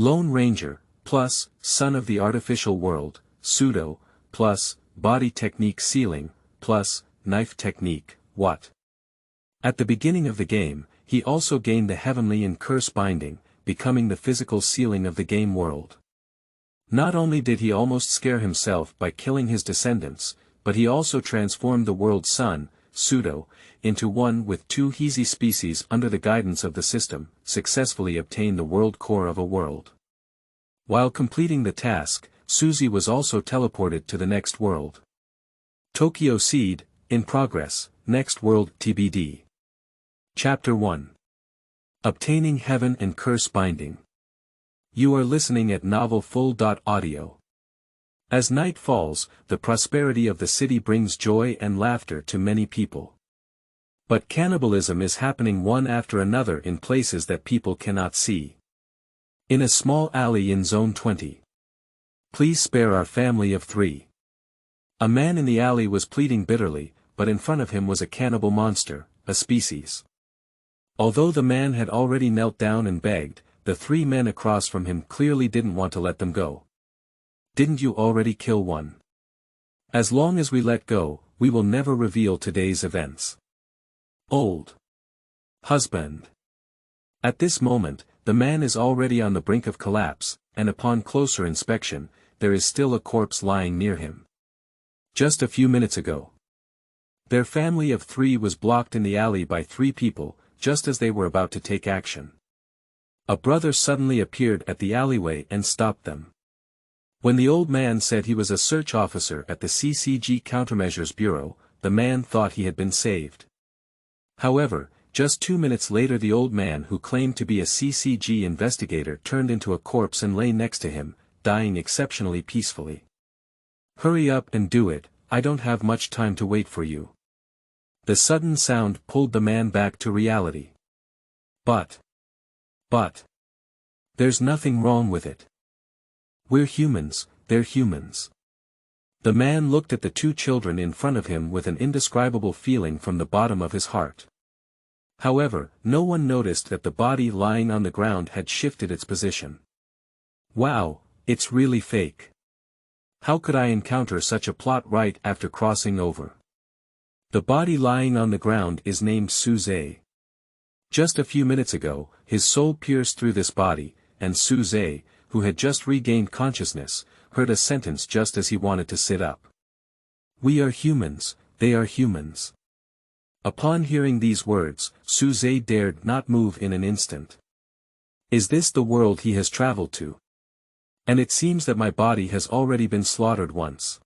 Lone Ranger, plus, Son of the Artificial World, Pseudo, plus, Body Technique Sealing, plus, Knife Technique, what? At the beginning of the game, he also gained the Heavenly and Curse Binding, becoming the physical sealing of the game world. Not only did he almost scare himself by killing his descendants, but he also transformed the world's son, Pseudo, into one with two Hezi species under the guidance of the system, successfully obtained the world core of a world. While completing the task, Suze was also teleported to the next world. Tokyo Seed, in progress, next world TBD. Chapter 1. Obtaining Heaven and Curse Binding. You are listening at novelfull.audio. As night falls, the prosperity of the city brings joy and laughter to many people. But cannibalism is happening one after another in places that people cannot see. In a small alley in Zone 20. Please spare our family of 3. A man in the alley was pleading bitterly, but in front of him was a cannibal monster, a species. Although the man had already knelt down and begged, the 3 men across from him clearly didn't want to let them go. Didn't you already kill one? As long as we let go, we will never reveal today's events. Old husband. At this moment, the man is already on the brink of collapse, and upon closer inspection, there is still a corpse lying near him. Just a few minutes ago. Their family of 3 was blocked in the alley by 3 people, just as they were about to take action. A brother suddenly appeared at the alleyway and stopped them. When the old man said he was a search officer at the CCG Countermeasures Bureau, the man thought he had been saved. However, just 2 minutes later the old man who claimed to be a CCG investigator turned into a corpse and lay next to him, dying exceptionally peacefully. Hurry up and do it, I don't have much time to wait for you. The sudden sound pulled the man back to reality. But. There's nothing wrong with it. We're humans, they're humans. The man looked at the 2 children in front of him with an indescribable feeling from the bottom of his heart. However, no one noticed that the body lying on the ground had shifted its position. Wow, it's really fake. How could I encounter such a plot right after crossing over? The body lying on the ground is named Suze. Just a few minutes ago, his soul pierced through this body, and Suze, who had just regained consciousness, heard a sentence just as he wanted to sit up. We are humans, they are humans. Upon hearing these words, Suze dared not move in an instant. Is this the world he has traveled to? And it seems that my body has already been slaughtered once.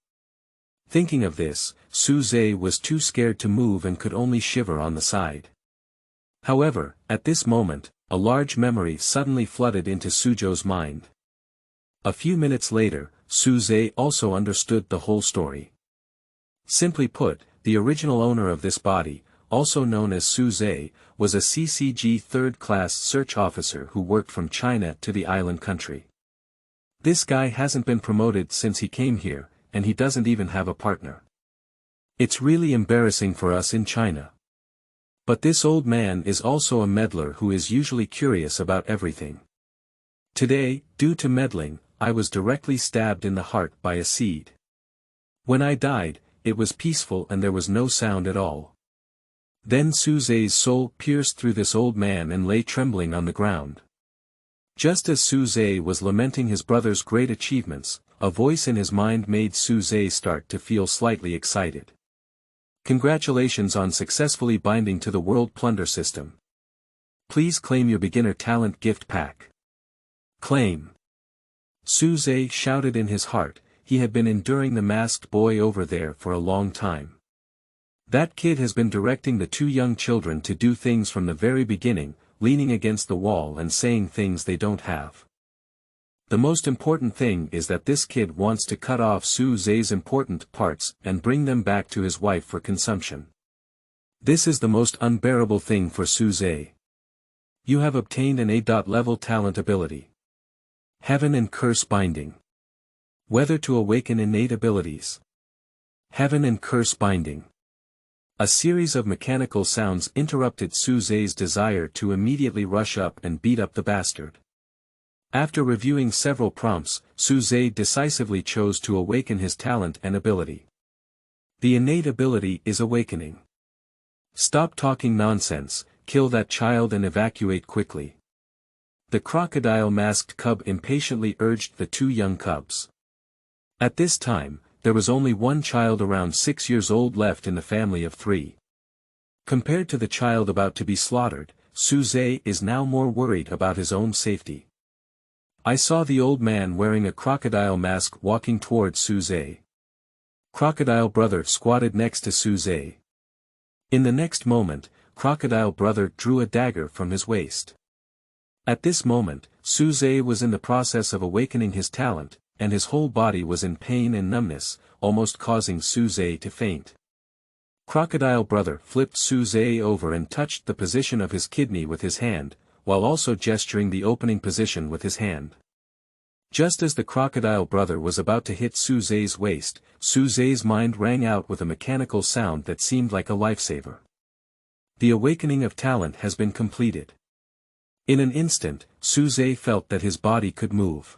Thinking of this, Suze was too scared to move and could only shiver on the side. However, at this moment, a large memory suddenly flooded into Sujo's mind. A few minutes later, Suze also understood the whole story. Simply put, the original owner of this body, also known as Suze, was a CCG third-class search officer who worked from China to the island country. This guy hasn't been promoted since he came here, and he doesn't even have a partner. It's really embarrassing for us in China. But this old man is also a meddler who is usually curious about everything. Today, due to meddling, I was directly stabbed in the heart by a seed. When I died, it was peaceful and there was no sound at all. Then Suze's soul pierced through this old man and lay trembling on the ground. Just as Suze was lamenting his brother's great achievements, a voice in his mind made Suze start to feel slightly excited. Congratulations on successfully binding to the World Plunder System. Please claim your beginner talent gift pack. Claim. Suze shouted in his heart, he had been enduring the masked boy over there for a long time. That kid has been directing the 2 young children to do things from the very beginning, leaning against the wall and saying things they don't have. The most important thing is that this kid wants to cut off Suze's important parts and bring them back to his wife for consumption. This is the most unbearable thing for Suze. You have obtained an A-level talent ability. Heaven and Curse Binding. Whether to awaken innate abilities. Heaven and Curse Binding. A series of mechanical sounds interrupted Suze's desire to immediately rush up and beat up the bastard. After reviewing several prompts, Suze decisively chose to awaken his talent and ability. The innate ability is awakening. Stop talking nonsense, kill that child and evacuate quickly. The crocodile-masked cub impatiently urged the two young cubs. At this time, there was only one child around 6 years old left in the family of 3. Compared to the child about to be slaughtered, Suze is now more worried about his own safety. I saw the old man wearing a crocodile mask walking towards Suze. Crocodile Brother squatted next to Suze. In the next moment, Crocodile Brother drew a dagger from his waist. At this moment, Suze was in the process of awakening his talent, and his whole body was in pain and numbness, almost causing Suze to faint. Crocodile Brother flipped Suze over and touched the position of his kidney with his hand, while also gesturing the opening position with his hand. Just as the Crocodile Brother was about to hit Suze's waist, Suze's mind rang out with a mechanical sound that seemed like a lifesaver. The awakening of talent has been completed. In an instant, Suze felt that his body could move.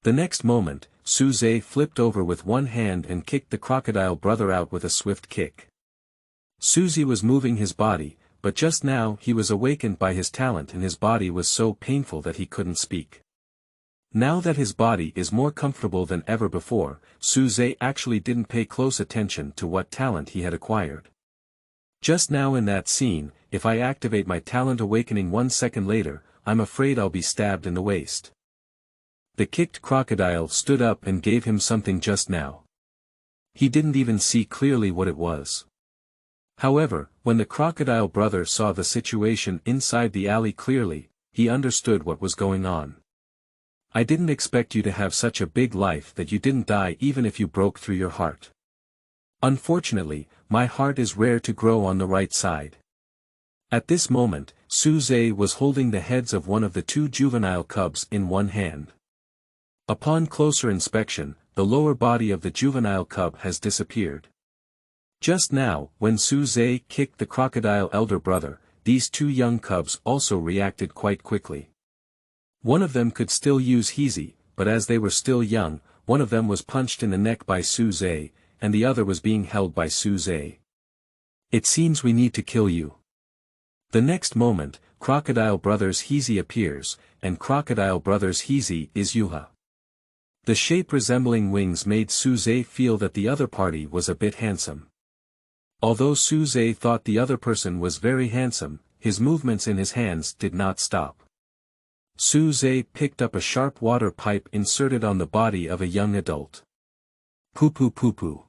The next moment, Suze flipped over with one hand and kicked the Crocodile Brother out with a swift kick. Suze was moving his body, but just now he was awakened by his talent and his body was so painful that he couldn't speak. Now that his body is more comfortable than ever before, Suze actually didn't pay close attention to what talent he had acquired. Just now in that scene, if I activate my talent awakening 1 second later, I'm afraid I'll be stabbed in the waist. The kicked crocodile stood up and gave him something just now. He didn't even see clearly what it was. However, when the Crocodile Brother saw the situation inside the alley clearly, he understood what was going on. I didn't expect you to have such a big life that you didn't die even if you broke through your heart. Unfortunately, my heart is rare to grow on the right side. At this moment, Suze was holding the heads of one of the 2 juvenile cubs in one hand. Upon closer inspection, the lower body of the juvenile cub has disappeared. Just now, when Suze kicked the crocodile elder brother, these 2 young cubs also reacted quite quickly. One of them could still use Hezi, but as they were still young, one of them was punched in the neck by Suze, and the other was being held by Suze. It seems we need to kill you. The next moment, Crocodile Brother's Hezi appears, and Crocodile Brother's Hezi is Yuha. The shape resembling wings made Suze feel that the other party was a bit handsome. Although Suze thought the other person was very handsome, his movements in his hands did not stop. Suze picked up a sharp water pipe inserted on the body of a young adult. Poo-poo poo-poo.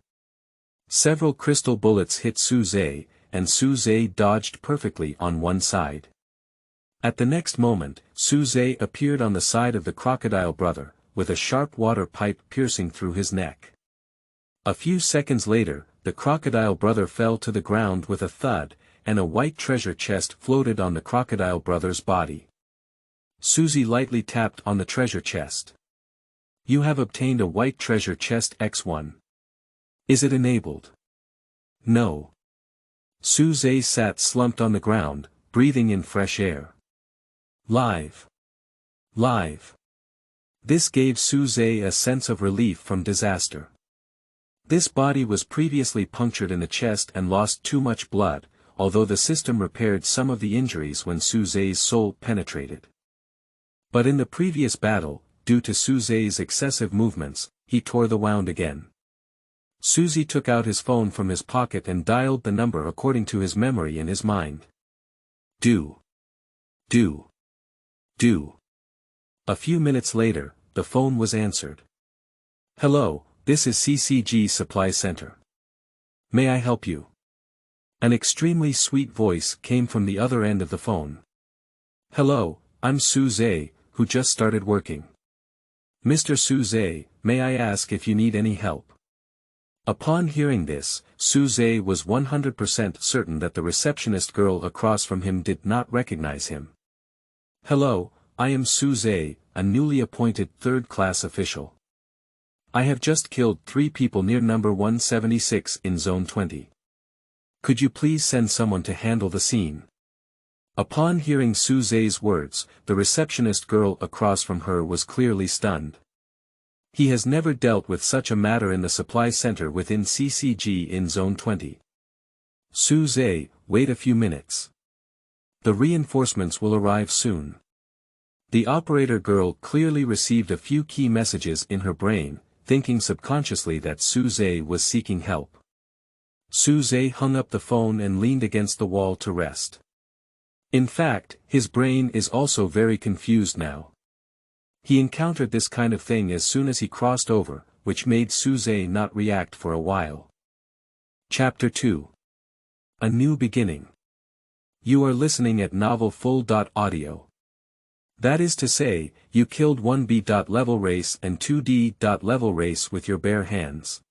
Several crystal bullets hit Suze, and Suze dodged perfectly on one side. At the next moment, Suze appeared on the side of the Crocodile Brother, with a sharp water pipe piercing through his neck. A few seconds later, the Crocodile Brother fell to the ground with a thud, and a white treasure chest floated on the Crocodile Brother's body. Suze lightly tapped on the treasure chest. You have obtained a white treasure chest X1. Is it enabled? No. Suze sat slumped on the ground, breathing in fresh air. Live. Live. This gave Suze a sense of relief from disaster. This body was previously punctured in the chest and lost too much blood, although the system repaired some of the injuries when Suze's soul penetrated. But in the previous battle, due to Suze's excessive movements, he tore the wound again. Suze took out his phone from his pocket and dialed the number according to his memory in his mind. Do. A few minutes later, the phone was answered. Hello, this is CCG Supply Center. May I help you? An extremely sweet voice came from the other end of the phone. Hello, I'm Suze, who just started working. Mr. Suze, may I ask if you need any help? Upon hearing this, Suze was 100% certain that the receptionist girl across from him did not recognize him. Hello, I am Suze, a newly appointed third-class official. I have just killed 3 people near number 176 in Zone 20. Could you please send someone to handle the scene? Upon hearing Suze's words, the receptionist girl across from her was clearly stunned. He has never dealt with such a matter in the supply center within CCG in Zone 20. Suze, wait a few minutes. The reinforcements will arrive soon. The operator girl clearly received a few key messages in her brain, thinking subconsciously that Suze was seeking help. Suze hung up the phone and leaned against the wall to rest. In fact, his brain is also very confused now. He encountered this kind of thing as soon as he crossed over, which made Suze not react for a while. Chapter 2. A New Beginning. You are listening at Novel Full.audio. That is to say, you killed 1B.level race and 2D.level race with your bare hands.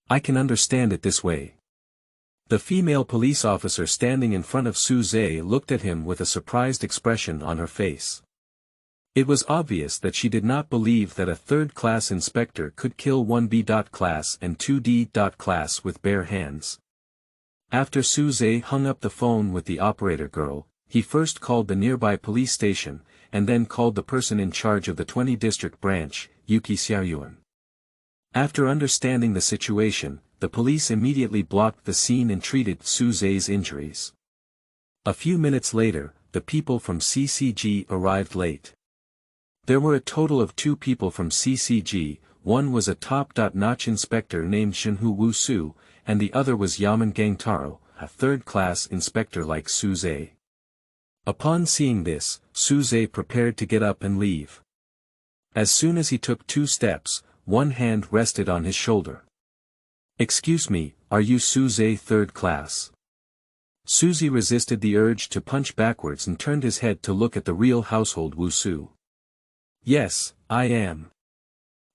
I can understand it this way. The female police officer standing in front of Suze looked at him with a surprised expression on her face. It was obvious that she did not believe that a third-class inspector could kill 1B.class and 2D.class with bare hands. After Suze hung up the phone with the operator girl, he first called the nearby police station, and then called the person in charge of the 20 District Branch, Yuki Xiaoyuan. After understanding the situation, the police immediately blocked the scene and treated Suze's injuries. A few minutes later, the people from CCG arrived late. There were a total of 2 people from CCG, one was a top-notch inspector named Jinmu Little, and the other was Yaman Gangtaro, a third-class inspector like Suze. Upon seeing this, Suze prepared to get up and leave. As soon as he took 2 steps, one hand rested on his shoulder. Excuse me, are you Suze third class? Suze resisted the urge to punch backwards and turned his head to look at the real household Wusu. Yes, I am.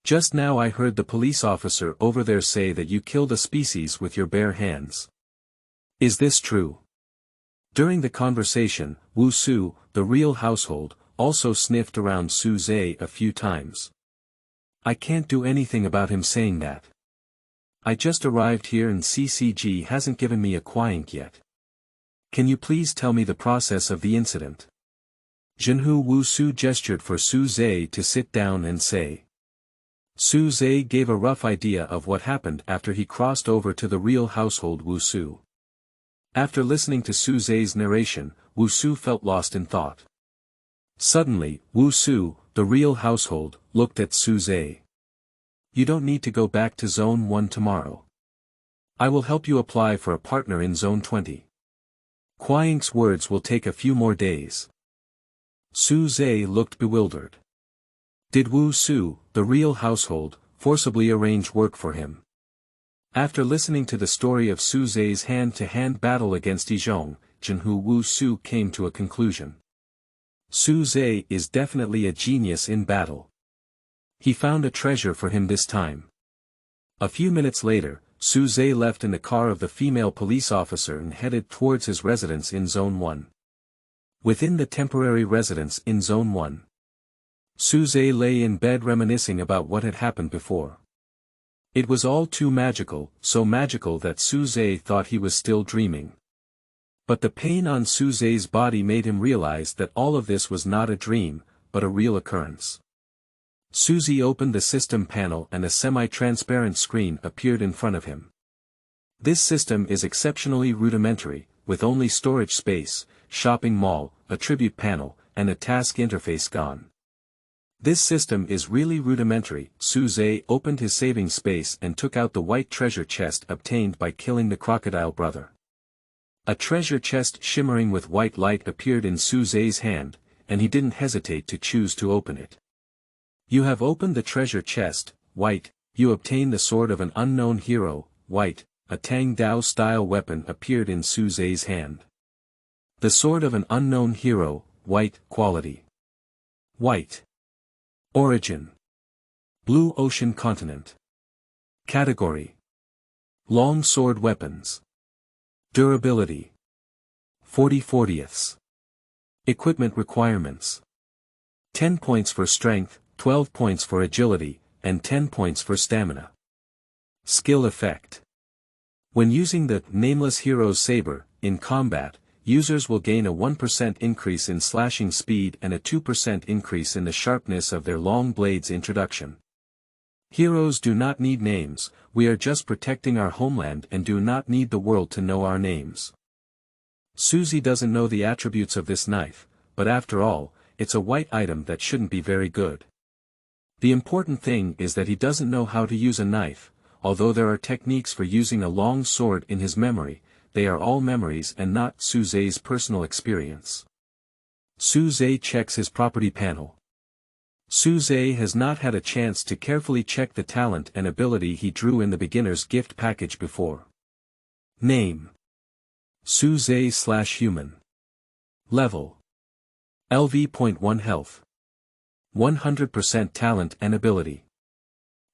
Just now I heard the police officer over there say that you killed a species with your bare hands. Is this true? During the conversation, Wusu, the real household, also sniffed around Suze a few times. I can't do anything about him saying that. I just arrived here and CCG hasn't given me a Kuyinke yet. Can you please tell me the process of the incident? Jinmu Little gestured for Suze to sit down and say. Suze gave a rough idea of what happened after he crossed over to the real household Wusu. After listening to Suze's narration, Wusu felt lost in thought. Suddenly, Wusu, the real household, looked at Suze. You don't need to go back to Zone 1 tomorrow. I will help you apply for a partner in Zone 20. Kuyinke's words will take a few more days. Suze looked bewildered. Did Wusu, the real household, forcibly arrange work for him? After listening to the story of Suze's hand-to-hand battle against Izhong, Jinmu Little came to a conclusion. Suze is definitely a genius in battle. He found a treasure for him this time. A few minutes later, Suze left in the car of the female police officer and headed towards his residence in Zone 1. Within the temporary residence in Zone 1, Suze lay in bed reminiscing about what had happened before. It was all too magical, so magical that Suze thought he was still dreaming. But the pain on Suze's body made him realize that all of this was not a dream, but a real occurrence. Suze opened the system panel and a semi-transparent screen appeared in front of him. This system is exceptionally rudimentary, with only storage space, shopping mall, attribute panel, and a task interface gone. This system is really rudimentary. Suze opened his saving space and took out the white treasure chest obtained by killing the crocodile brother. A treasure chest shimmering with white light appeared in Suze's hand, and he didn't hesitate to choose to open it. You have opened the treasure chest, white. You obtain the sword of an unknown hero, white. A Tang Dao-style weapon appeared in Suze's hand. The sword of an unknown hero, white. Quality. White. Origin. Blue Ocean Continent. Category. Long sword weapons. Durability. 40/40ths. Equipment requirements. 10 points for strength, 12 points for agility, and 10 points for stamina. Skill effect. When using the Nameless Hero's Saber, in combat, users will gain a 1% increase in slashing speed and a 2% increase in the sharpness of their long blades. Introduction. Heroes do not need names, we are just protecting our homeland and do not need the world to know our names. Suze doesn't know the attributes of this knife, but after all, it's a white item that shouldn't be very good. The important thing is that he doesn't know how to use a knife, although there are techniques for using a long sword in his memory, they are all memories and not Suze's personal experience. Suze checks his property panel. Suze has not had a chance to carefully check the talent and ability he drew in the beginner's gift package before. Name: Suze/Human. Level: LV.1 Health. 100% talent and ability.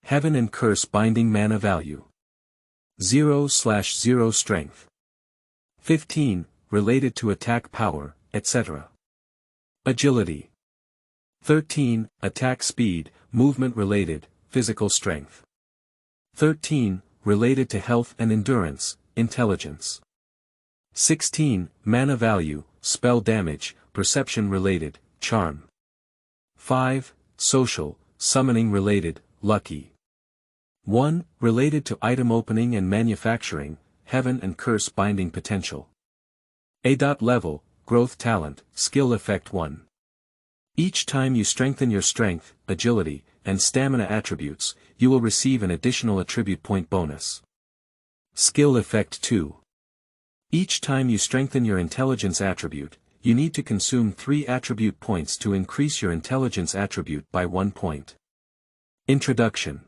Heaven and Curse Binding Mana Value. 0/0 Strength. 15, related to attack power, etc. Agility. 13, attack speed, movement related, physical strength. 13, related to health and endurance, intelligence. 16, mana value, spell damage, perception related, charm. 5, social, summoning related, lucky. 1, related to item opening and manufacturing, heaven and curse binding potential. A. Level, growth talent, skill effect 1. Each time you strengthen your strength, agility, and stamina attributes, you will receive an additional attribute point bonus. Skill effect 2. Each time you strengthen your intelligence attribute, you need to consume 3 attribute points to increase your intelligence attribute by 1 point. Introduction.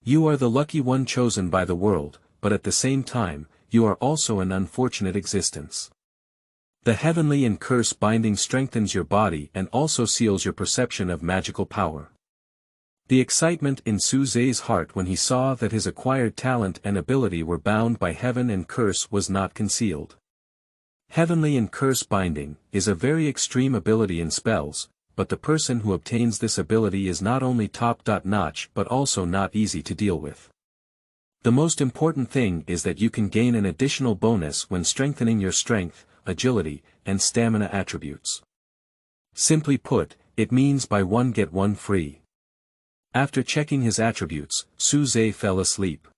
You are the lucky one chosen by the world, but at the same time, you are also an unfortunate existence. The heavenly and curse binding strengthens your body and also seals your perception of magical power. The excitement in Suze's heart when he saw that his acquired talent and ability were bound by heaven and curse was not concealed. Heavenly and curse binding is a very extreme ability in spells, but the person who obtains this ability is not only top-notch but also not easy to deal with. The most important thing is that you can gain an additional bonus when strengthening your strength, agility, and stamina attributes. Simply put, it means buy one get one free. After checking his attributes, Suze fell asleep.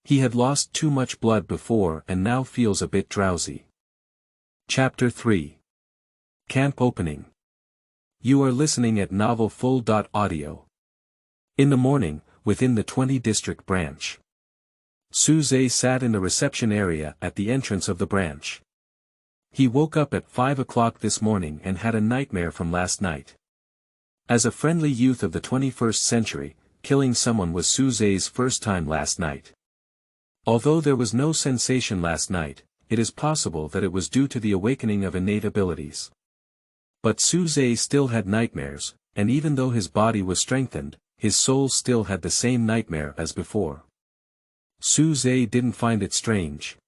He had lost too much blood before and now feels a bit drowsy. Chapter 3. Camp Opening. You are listening at Novel Full. Audio. In the morning, within the 20 District branch. Suze sat in the reception area at the entrance of the branch. He woke up at 5 o'clock this morning and had a nightmare from last night. As a friendly youth of the 21st century, killing someone was Suze's first time last night. Although there was no sensation last night, it is possible that it was due to the awakening of innate abilities. But Suze still had nightmares, and even though his body was strengthened, his soul still had the same nightmare as before. Suze didn't find it strange.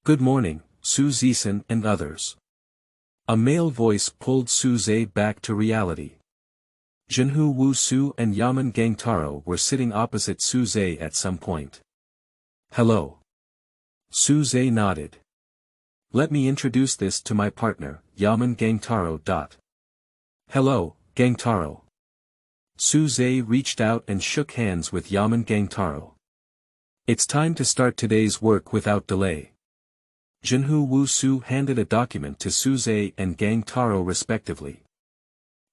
Good morning, Suze and others. A male voice pulled Suze back to reality. Jinmu Little and Yaman Gangtaro were sitting opposite Suze at some point. Hello. Suze nodded. Let me introduce this to my partner, Yaman Gangtaro. Hello, Gangtaro. Suze reached out and shook hands with Yaman Gangtaro. It's time to start today's work without delay. Jinmu Little handed a document to Suze and Gangtaro respectively.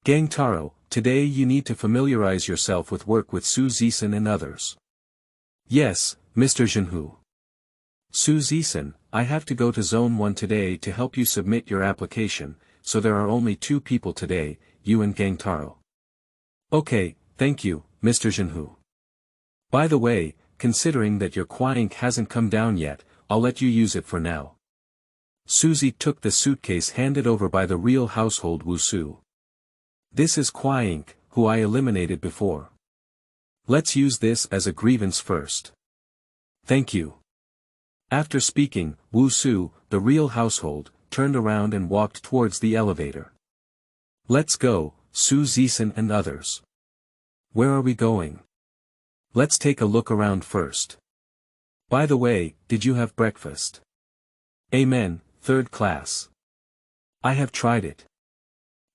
Gangtaro, today you need to familiarize yourself with work with Suze and others. Yes, Mr. Jinmu. Suze, I have to go to Zone 1 today to help you submit your application, so there are only 2 people today, you and Gangtaro. Okay, thank you, Mr. Jinmu. By the way, considering that your Kuyinke hasn't come down yet, I'll let you use it for now. Suze took the suitcase handed over by the real household Wusu. This is Kuyinke, who I eliminated before. Let's use this as a grievance first. Thank you. After speaking, Wusu, the real household, turned around and walked towards the elevator. Let's go, Suze and others. Where are we going? Let's take a look around first. By the way, did you have breakfast? Amen, third class. I have tried it.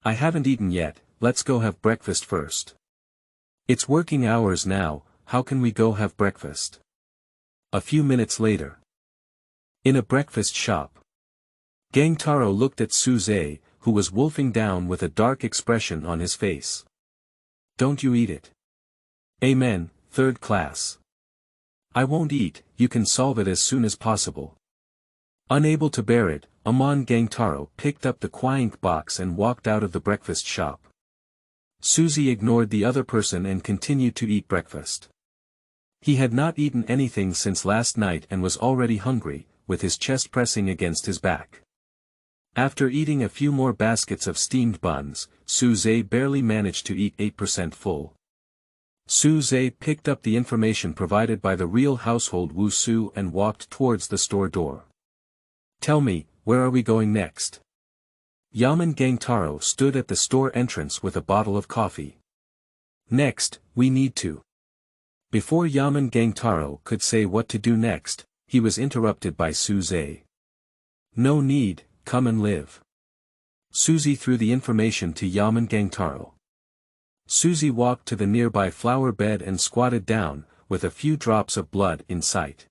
I haven't eaten yet, let's go have breakfast first. It's working hours now, how can we go have breakfast? A few minutes later. In a breakfast shop. Gangtaro looked at Suze, who was wolfing down with a dark expression on his face. Don't you eat it. Amen, third class. I won't eat, you can solve it as soon as possible. Unable to bear it, Amon Gangtaro picked up the Kuyinke box and walked out of the breakfast shop. Suze ignored the other person and continued to eat breakfast. He had not eaten anything since last night and was already hungry, with his chest pressing against his back. After eating a few more baskets of steamed buns, Suze barely managed to eat 8% full. Suze picked up the information provided by the real household Wusu and walked towards the store door. Tell me, where are we going next? Yaman Gangtaro stood at the store entrance with a bottle of coffee. Next, we need to. Before Yaman Gangtaro could say what to do next, he was interrupted by Suze. No need, come and live. Suze threw the information to Yaman Gangtaro. Suze walked to the nearby flower bed and squatted down, with a few drops of blood in sight.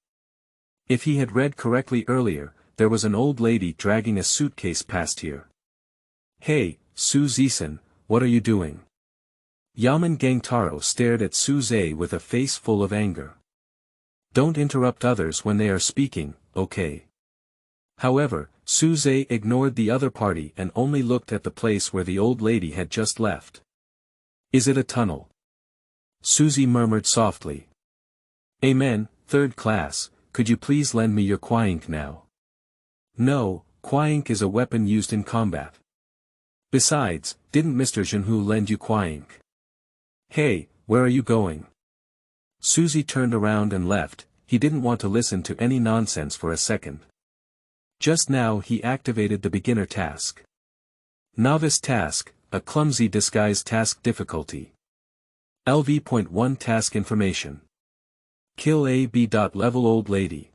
If he had read correctly earlier, there was an old lady dragging a suitcase past here. Hey, Suze-san, what are you doing? Yaman Gangtaro stared at Suze with a face full of anger. Don't interrupt others when they are speaking, okay? However, Suze ignored the other party and only looked at the place where the old lady had just left. Is it a tunnel? Suze murmured softly. Amen, third class, could you please lend me your Kuyinke now? No, Kuyinke is a weapon used in combat. Besides, didn't Mr. Jinmu lend you Kuyinke? Hey, where are you going? Suze turned around and left, he didn't want to listen to any nonsense for a second. Just now he activated the beginner task. Novice task, a clumsy disguise task difficulty. LV.1 task information. Kill AB. Level old lady.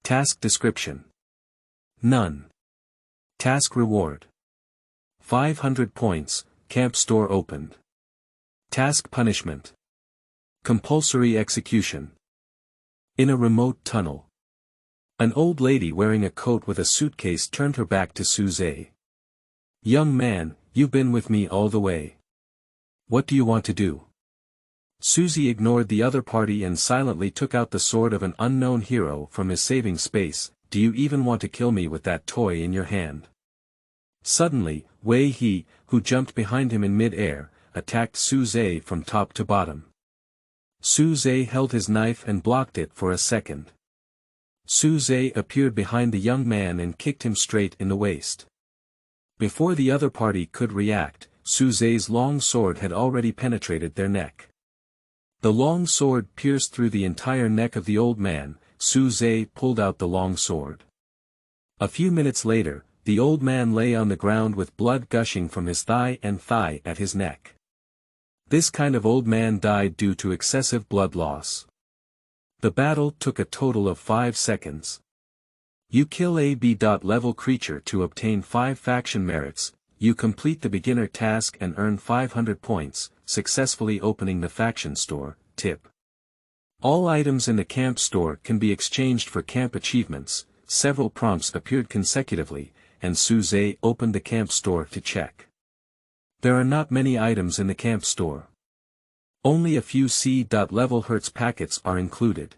Task description. None. Task reward. 500 points, camp store opened. Task punishment. Compulsory execution. In a remote tunnel. An old lady wearing a coat with a suitcase turned her back to Suze. Young man, you've been with me all the way. What do you want to do? Suze ignored the other party and silently took out the sword of an unknown hero from his saving space. Do you even want to kill me with that toy in your hand? Suddenly, Wei He, who jumped behind him in mid-air, attacked Suze from top to bottom. Suze held his knife and blocked it for a second. Suze appeared behind the young man and kicked him straight in the waist. Before the other party could react, Suze's long sword had already penetrated their neck. The long sword pierced through the entire neck of the old man. Suze pulled out the long sword. A few minutes later, the old man lay on the ground with blood gushing from his thigh at his neck. This kind of old man died due to excessive blood loss. The battle took a total of 5 seconds. You kill a B.level creature to obtain 5 faction merits, you complete the beginner task and earn 500 points, successfully opening the faction store. Tip. All items in the camp store can be exchanged for camp achievements. Several prompts appeared consecutively, and Suze opened the camp store to check. There are not many items in the camp store. Only a few C.level Hertz packets are included.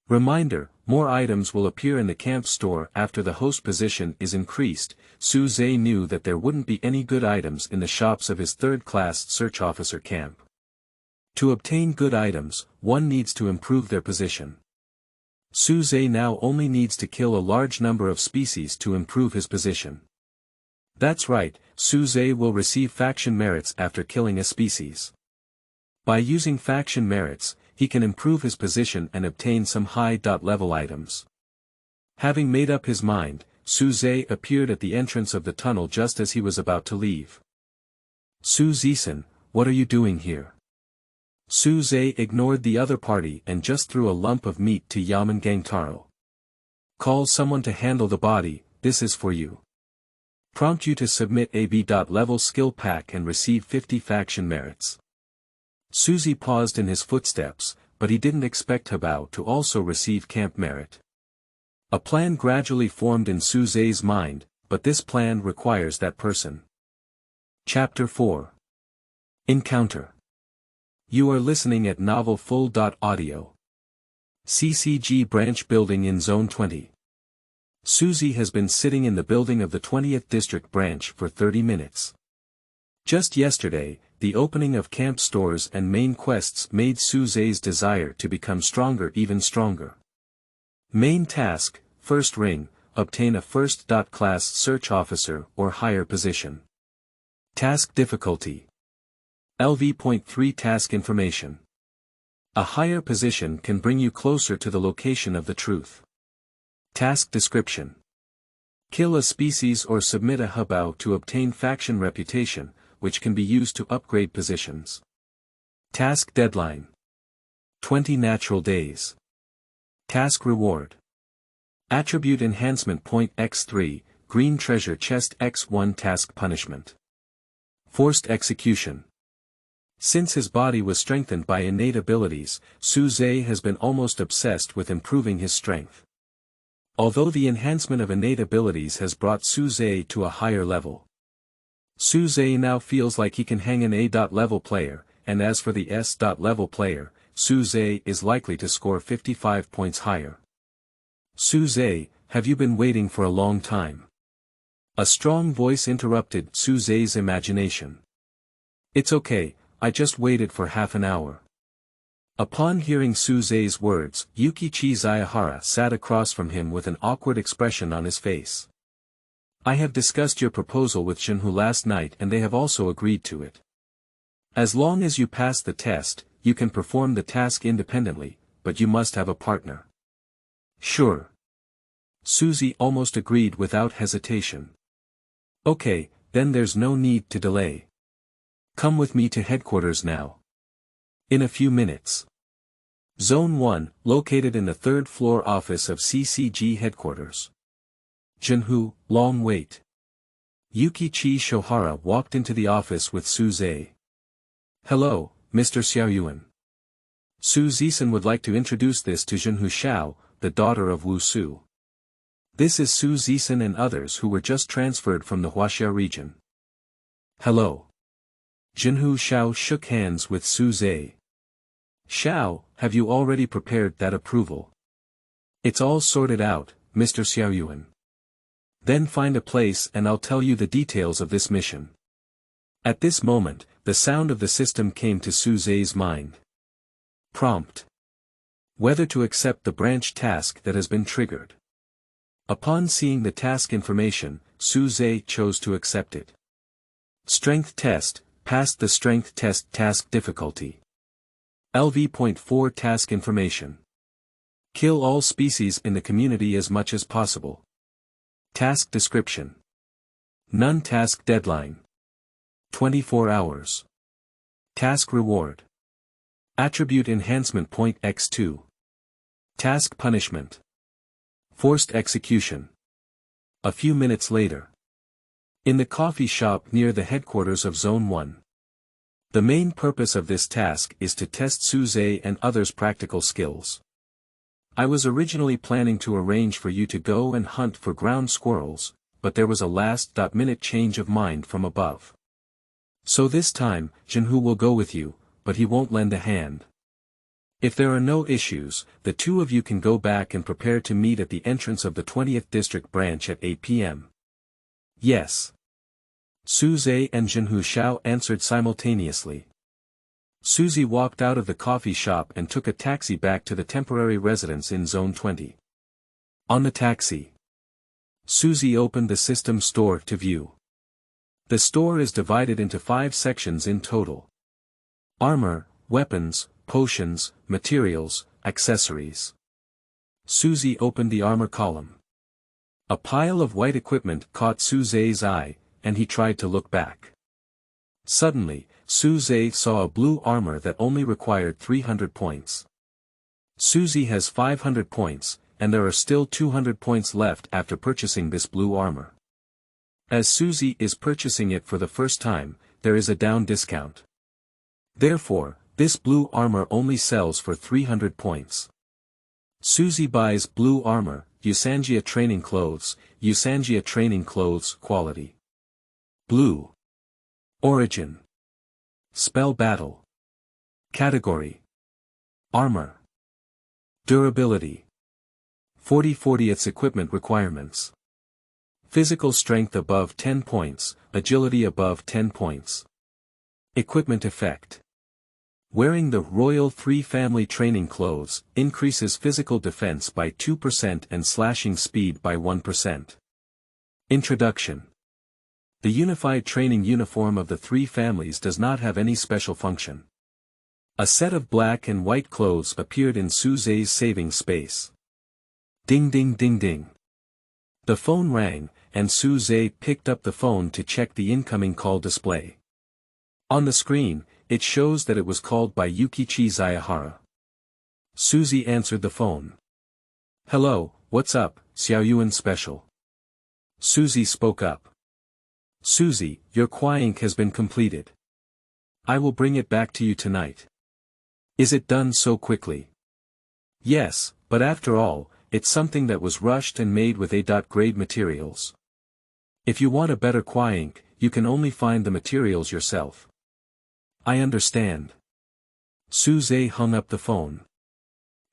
Reminder, more items will appear in the camp store after the host position is increased. Suze knew that there wouldn't be any good items in the shops of his third-class search officer camp. To obtain good items, one needs to improve their position. Suze now only needs to kill a large number of species to improve his position. That's right, Suze will receive faction merits after killing a species. By using faction merits, he can improve his position and obtain some high-level items. Having made up his mind, Suze appeared at the entrance of the tunnel just as he was about to leave. Suze-san, what are you doing here? Suze ignored the other party and just threw a lump of meat to Yaman Gangtaro. Call someone to handle the body, this is for you. Prompt you to submit a B.level skill pack and receive 50 faction merits. Suze paused in his footsteps, but he didn't expect Hebao to also receive camp merit. A plan gradually formed in Suze's mind, but this plan requires that person. Chapter 4. Encounter. You are listening at Novel Full. Audio. CCG branch building in Zone 20. Suze has been sitting in the building of the 20th District branch for 30 minutes. Just yesterday, the opening of camp stores and main quests made Suze's desire to become stronger even stronger. Main task, first ring, obtain a first-class search officer or higher position. Task difficulty. LV.3 task information. A higher position can bring you closer to the location of the truth. Task description. Kill a species or submit a Hebao to obtain faction reputation, which can be used to upgrade positions. Task deadline. 20 natural days. Task reward. Attribute enhancement point x3, green treasure chest x1 task punishment. Forced execution. Since his body was strengthened by innate abilities, Suze has been almost obsessed with improving his strength. Although the enhancement of innate abilities has brought Suze to a higher level. Suze now feels like he can hang an A.level player, and as for the S.level player, Suze is likely to score 55 points higher. Suze, have you been waiting for a long time? A strong voice interrupted Suze's imagination. It's okay, I just waited for half an hour. Upon hearing Suze's words, Yukichi Zayahara sat across from him with an awkward expression on his face. I have discussed your proposal with Jinmu last night and they have also agreed to it. As long as you pass the test, you can perform the task independently, but you must have a partner. Sure. Suze almost agreed without hesitation. Okay, then there's no need to delay. Come with me to headquarters now. In a few minutes. Zone 1, located in the third floor office of CCG headquarters. Jinmu, long wait. Yukichi Shohara walked into the office with Suze. Hello, Mr. Xiaoyuan. Suze-san would like to introduce this to Jinmu Xiao, the daughter of Wu Su. This is Suze-san and others who were just transferred from the Huaxia region. Hello. Jinmu Xiao shook hands with Suze. Xiao, have you already prepared that approval? It's all sorted out, Mr. Xiaoyuan. Then find a place and I'll tell you the details of this mission. At this moment, the sound of the system came to Suze's mind. Prompt. Whether to accept the branch task that has been triggered. Upon seeing the task information, Suze chose to accept it. Strength test, passed the strength test task difficulty. LV.4 task information. Kill all species in the community as much as possible. Task description. None task deadline. 24 hours. Task reward. Attribute enhancement point x2. Task punishment. Forced execution. A few minutes later. In the coffee shop near the headquarters of Zone 1. The main purpose of this task is to test Suze and others' practical skills. I was originally planning to arrange for you to go and hunt for ground squirrels, but there was a last-minute change of mind from above. So this time, Jinmu will go with you, but he won't lend a hand. If there are no issues, the two of you can go back and prepare to meet at the entrance of the 20th District branch at 8 p.m. Yes. Suze and Jinmu Xiao answered simultaneously. Suze walked out of the coffee shop and took a taxi back to the temporary residence in Zone 20. On the taxi, Suze opened the system store to view. The store is divided into 5 sections in total. Armor, weapons, potions, materials, accessories. Suze opened the armor column. A pile of white equipment caught Suze's eye, and he tried to look back. Suddenly, Suze saw a blue armor that only required 300 points. Suze has 500 points, and there are still 200 points left after purchasing this blue armor. As Suze is purchasing it for the first time, there is a down discount. Therefore, this blue armor only sells for 300 points. Suze buys blue armor, Usangia training clothes, quality. Blue. Origin. Spell battle. Category. Armor. Durability. 40/40 its equipment requirements. Physical strength above 10 points, agility above 10 points. Equipment effect. Wearing the Royal 3 family training clothes increases physical defense by 2% and slashing speed by 1%. Introduction. The unified training uniform of the 3 families does not have any special function. A set of black and white clothes appeared in Suze's saving space. Ding ding ding ding. The phone rang, and Suze picked up the phone to check the incoming call display. On the screen, it shows that it was called by Yukichi Zayahara. Suze answered the phone. "Hello, what's up, Xiaoyuan Special?" Suze spoke up. "Suze, your Kuyinke has been completed. I will bring it back to you tonight." "Is it done so quickly?" "Yes, but after all, it's something that was rushed and made with A.grade materials. If you want a better Kuyinke, you can only find the materials yourself." "I understand." Suze hung up the phone.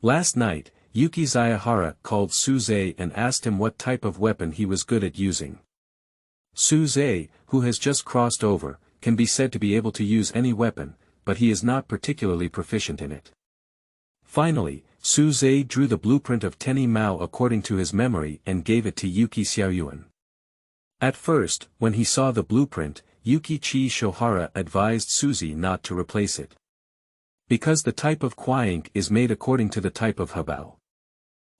Last night, Yuki Zayahara called Suze and asked him what type of weapon he was good at using. Suze, who has just crossed over, can be said to be able to use any weapon, but he is not particularly proficient in it. Finally, Suze drew the blueprint of Teni Mao according to his memory and gave it to Yuki Xiaoyuan. At first, when he saw the blueprint, Yukichi Shohara advised Suze not to replace it. Because the type of Kuyinke is made according to the type of Habao.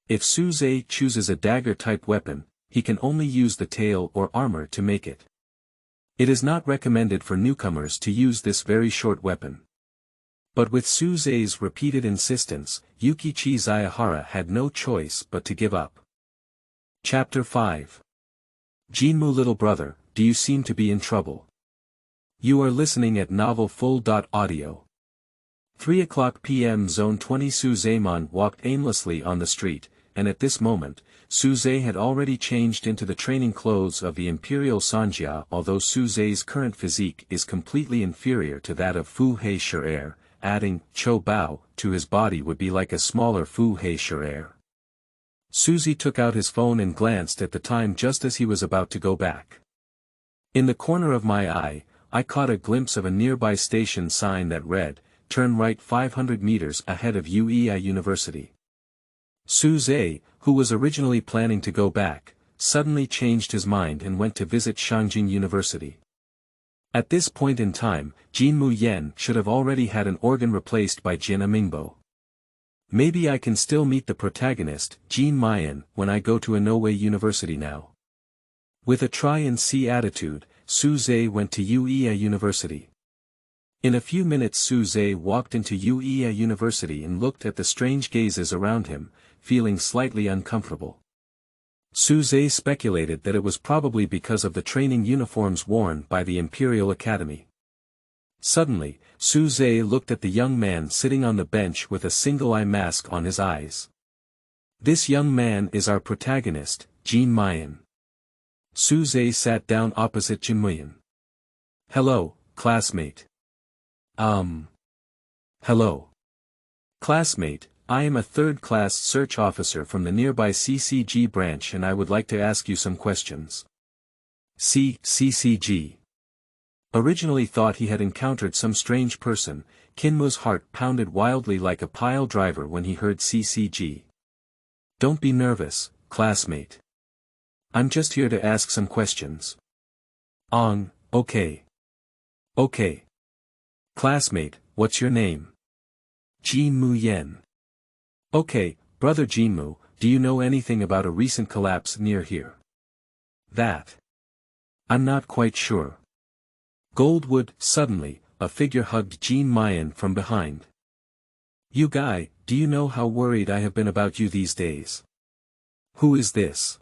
If Suze chooses a dagger-type weapon, he can only use the tail or armor to make it. It is not recommended for newcomers to use this very short weapon. But with Suze's repeated insistence, Yukichi Zayahara had no choice but to give up. Chapter 5. Jinmu Little Brother, do you seem to be in trouble? You are listening at Novel Full.audio. 3:00 p.m. Zone 20 Suzemon walked aimlessly on the street, and at this moment, Suze had already changed into the training clothes of the Imperial Sanjia. Although Suze's current physique is completely inferior to that of Fu Hei Shi'er, adding Cho Bao to his body would be like a smaller Fu Hei Shi'er. Suze took out his phone and glanced at the time just as he was about to go back. In the corner of my eye, I caught a glimpse of a nearby station sign that read, "Turn right 500 meters ahead of UEI University." Suze, who was originally planning to go back, suddenly changed his mind and went to visit Shangjing University. At this point in time, Jinmu Yen should have already had an organ replaced by Jin Amingbo. Maybe I can still meet the protagonist, Jin Mayan, when I go to Inoue University now. With a try-and-see attitude, Suze went to UEI University. In a few minutes Suze walked into UEI University and looked at the strange gazes around him, feeling slightly uncomfortable. Suze speculated that it was probably because of the training uniforms worn by the Imperial Academy. Suddenly, Suze looked at the young man sitting on the bench with a single-eye mask on his eyes. This young man is our protagonist, Jin Mayan. Suze sat down opposite Jinmu. "Hello, classmate." Hello. Classmate, I am a third-class search officer from the nearby CCG branch and I would like to ask you some questions. CCG. Originally thought he had encountered some strange person, Kinmu's heart pounded wildly like a pile driver when he heard CCG. "Don't be nervous, classmate. I'm just here to ask some questions." Okay. Okay. Classmate, what's your name?" "Jinmu Yen." "Okay, brother Jinmu, do you know anything about a recent collapse near here?" "That? I'm not quite sure." Goldwood. Suddenly, a figure hugged Jin Mayan from behind. "You guy, do you know how worried I have been about you these days? Who is this?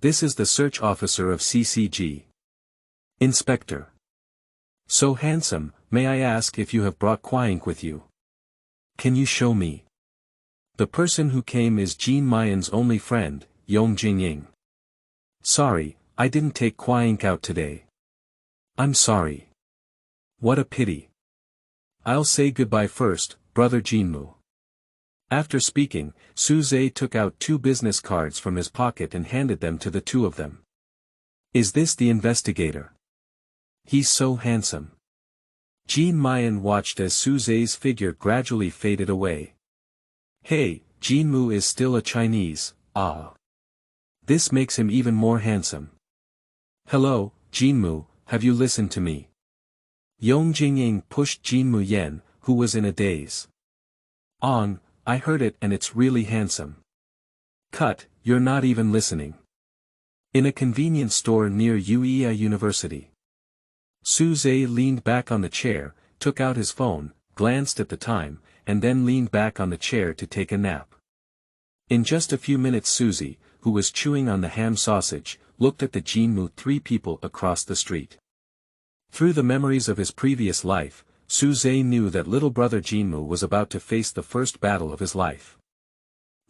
This is the search officer of CCG. Inspector. So handsome, may I ask if you have brought Kuyinke with you? Can you show me? The person who came is Jean Mayan's only friend, Yong Jingying. Sorry, I didn't take Kuyinke out today. I'm sorry. What a pity. I'll say goodbye first, brother Jinmu. After speaking, Suze took out 2 business cards from his pocket and handed them to the 2 of them. Is this the investigator? He's so handsome. Jean Mayan watched as Suze's figure gradually faded away. Hey, Jinmu is still a Chinese, This makes him even more handsome. Hello, Jinmu, have you listened to me? Yong Jingying pushed Jinmu Yen, who was in a daze. I heard it and it's really handsome. Cut, you're not even listening. In a convenience store near UEA University. Suze leaned back on the chair, took out his phone, glanced at the time, and then leaned back on the chair to take a nap. In just a few minutes Suze, who was chewing on the ham sausage, looked at the Jinmu 3 people across the street. Through the memories of his previous life, Suze knew that little brother Jinmu was about to face the first battle of his life.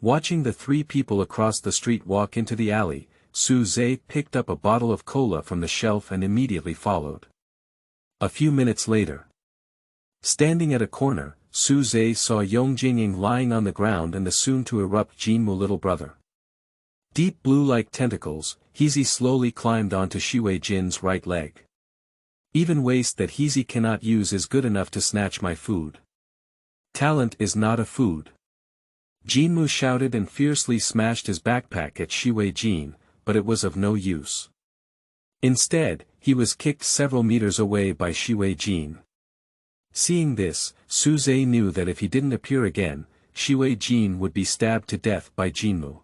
Watching the 3 people across the street walk into the alley, Suze picked up a bottle of cola from the shelf and immediately followed. A few minutes later. Standing at a corner, Suze saw Yong Jingying lying on the ground and the soon-to-erupt Jinmu little brother. Deep blue-like tentacles, Hezi slowly climbed onto Shui Jin's right leg. Even waste that Hezi cannot use is good enough to snatch my food. Talent is not a food. Jinmu shouted and fiercely smashed his backpack at Shui Jin, but it was of no use. Instead, he was kicked several meters away by Shui Jin. Seeing this, Suze knew that if he didn't appear again, Shui Jin would be stabbed to death by Jinmu.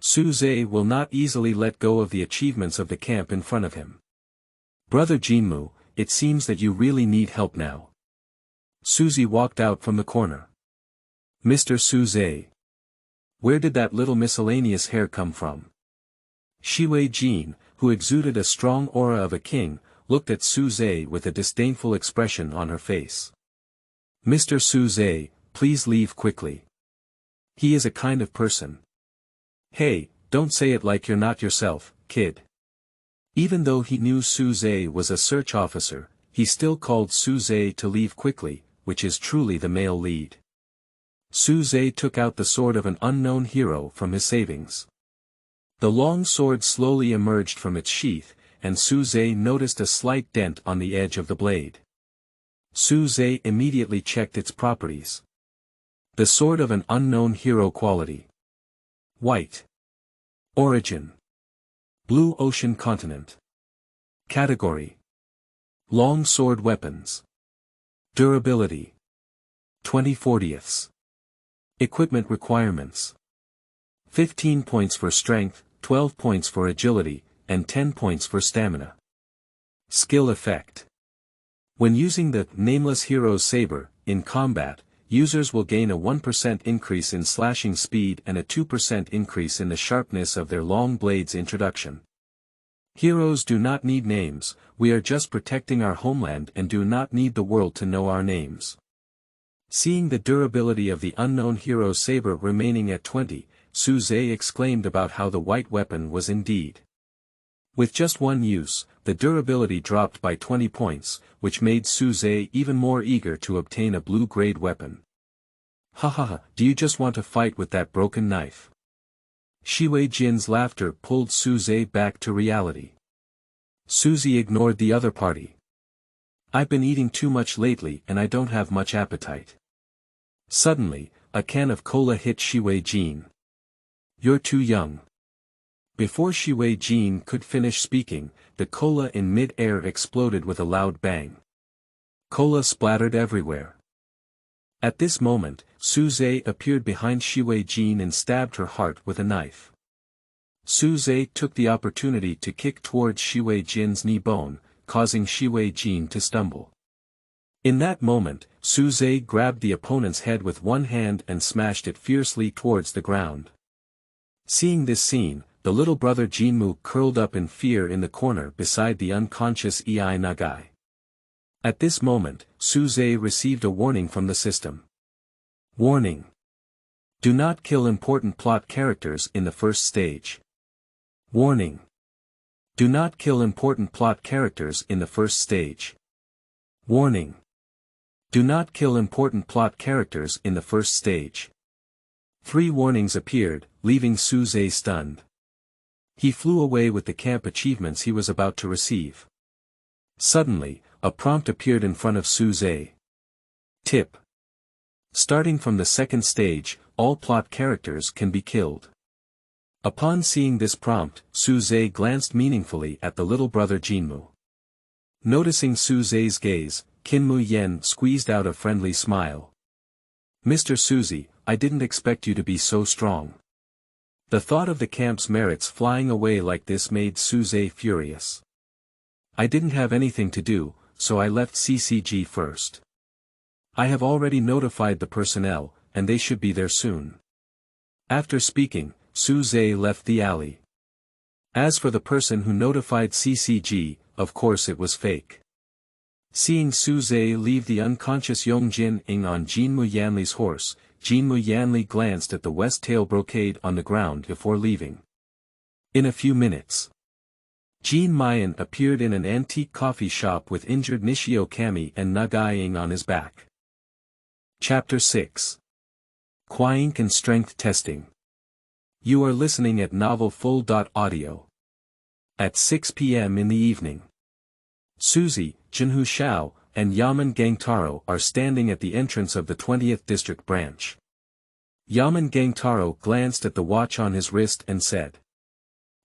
Suze will not easily let go of the achievements of the camp in front of him. Brother Jinmu, it seems that you really need help now. Suze walked out from the corner. Mr. Suze. Where did that little miscellaneous hair come from? Shui Jin, who exuded a strong aura of a king, looked at Suze with a disdainful expression on her face. Mr. Suze, please leave quickly. He is a kind of person. Hey, don't say it like you're not yourself, kid. Even though he knew Suze was a search officer, he still called Suze to leave quickly, which is truly the male lead. Suze took out the sword of an unknown hero from his savings. The long sword slowly emerged from its sheath, and Suze noticed a slight dent on the edge of the blade. Suze immediately checked its properties. The sword of an unknown hero quality. White. Origin. Blue Ocean Continent. Category. Long sword weapons. Durability. 20/40. Equipment requirements. 15 points for strength, 12 points for agility, and 10 points for stamina. Skill effect. When using the Nameless Hero's Saber, in combat, users will gain a 1% increase in slashing speed and a 2% increase in the sharpness of their long blades. Introduction. Heroes do not need names, we are just protecting our homeland and do not need the world to know our names. Seeing the durability of the unknown hero's saber remaining at 20, Suze exclaimed about how the white weapon was indeed. With just one use, the durability dropped by 20 points, which made Suze even more eager to obtain a blue-grade weapon. Hahaha, do you just want to fight with that broken knife? Shui Jin's laughter pulled Suze back to reality. Suze ignored the other party. I've been eating too much lately and I don't have much appetite. Suddenly, a can of cola hit Shui Jin. You're too young. Before Shui Jin could finish speaking, the cola in mid-air exploded with a loud bang. Cola splattered everywhere. At this moment, Suze appeared behind Shui Jin and stabbed her heart with a knife. Suze took the opportunity to kick towards Shui Jin's knee bone, causing Shui Jin to stumble. In that moment, Suze grabbed the opponent's head with one hand and smashed it fiercely towards the ground. Seeing this scene, the little brother Jinmu curled up in fear in the corner beside the unconscious Ei Nagai. At this moment, Suze received a warning from the system. Warning. Do not kill important plot characters in the first stage. Warning. Do not kill important plot characters in the first stage. Warning. Do not kill important plot characters in the first stage. 3 warnings appeared, leaving Suze stunned. He flew away with the camp achievements he was about to receive. Suddenly, a prompt appeared in front of Suze. Tip. Starting from the second stage, all plot characters can be killed. Upon seeing this prompt, Suze glanced meaningfully at the little brother Jinmu. Noticing Suze's gaze, Kinmu Yen squeezed out a friendly smile. Mr. Suze, I didn't expect you to be so strong. The thought of the camp's merits flying away like this made Suze furious. I didn't have anything to do, so I left CCG first. I have already notified the personnel, and they should be there soon. After speaking, Suze left the alley. As for the person who notified CCG, of course it was fake. Seeing Suze leave the unconscious Yongjin Ing on Jinmu Yanli's horse, Jinmu Yanli glanced at the West Tail brocade on the ground before leaving. In a few minutes, Jin Mayan appeared in an antique coffee shop with injured Nishio Kami and Nagai Ing on his back. Chapter 6. Kuyinke and Strength Testing. You are listening at Novel Full. Audio. At 6 p.m. in the evening, Suze, Jinhu Xiao, and Yaman Gangtaro are standing at the entrance of the 20th District Branch. Yaman Gangtaro glanced at the watch on his wrist and said,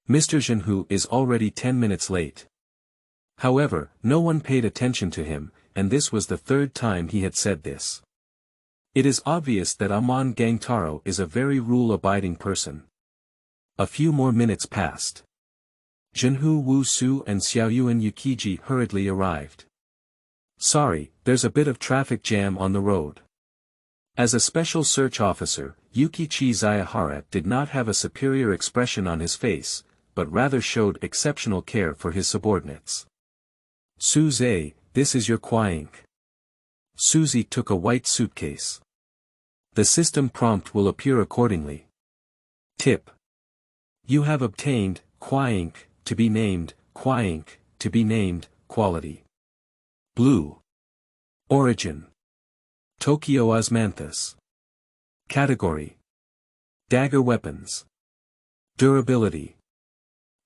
Mr. Jinhu is already 10 minutes late. However, no one paid attention to him, and this was the 3rd time he had said this. It is obvious that Yaman Gangtaro is a very rule-abiding person. A few more minutes passed. Jinhu Wu Su and Xiaoyuan Yukiji hurriedly arrived. Sorry, there's a bit of traffic jam on the road. As a special search officer, Yukichi Zayahara did not have a superior expression on his face, but rather showed exceptional care for his subordinates. Suze, this is your Kuyinke. Suze took a white suitcase. The system prompt will appear accordingly. Tip. You have obtained, Kuyinke, to be named, Kuyinke, to be named, quality. Blue. Origin. Tokyo Osmanthus. Category. Dagger weapons. Durability.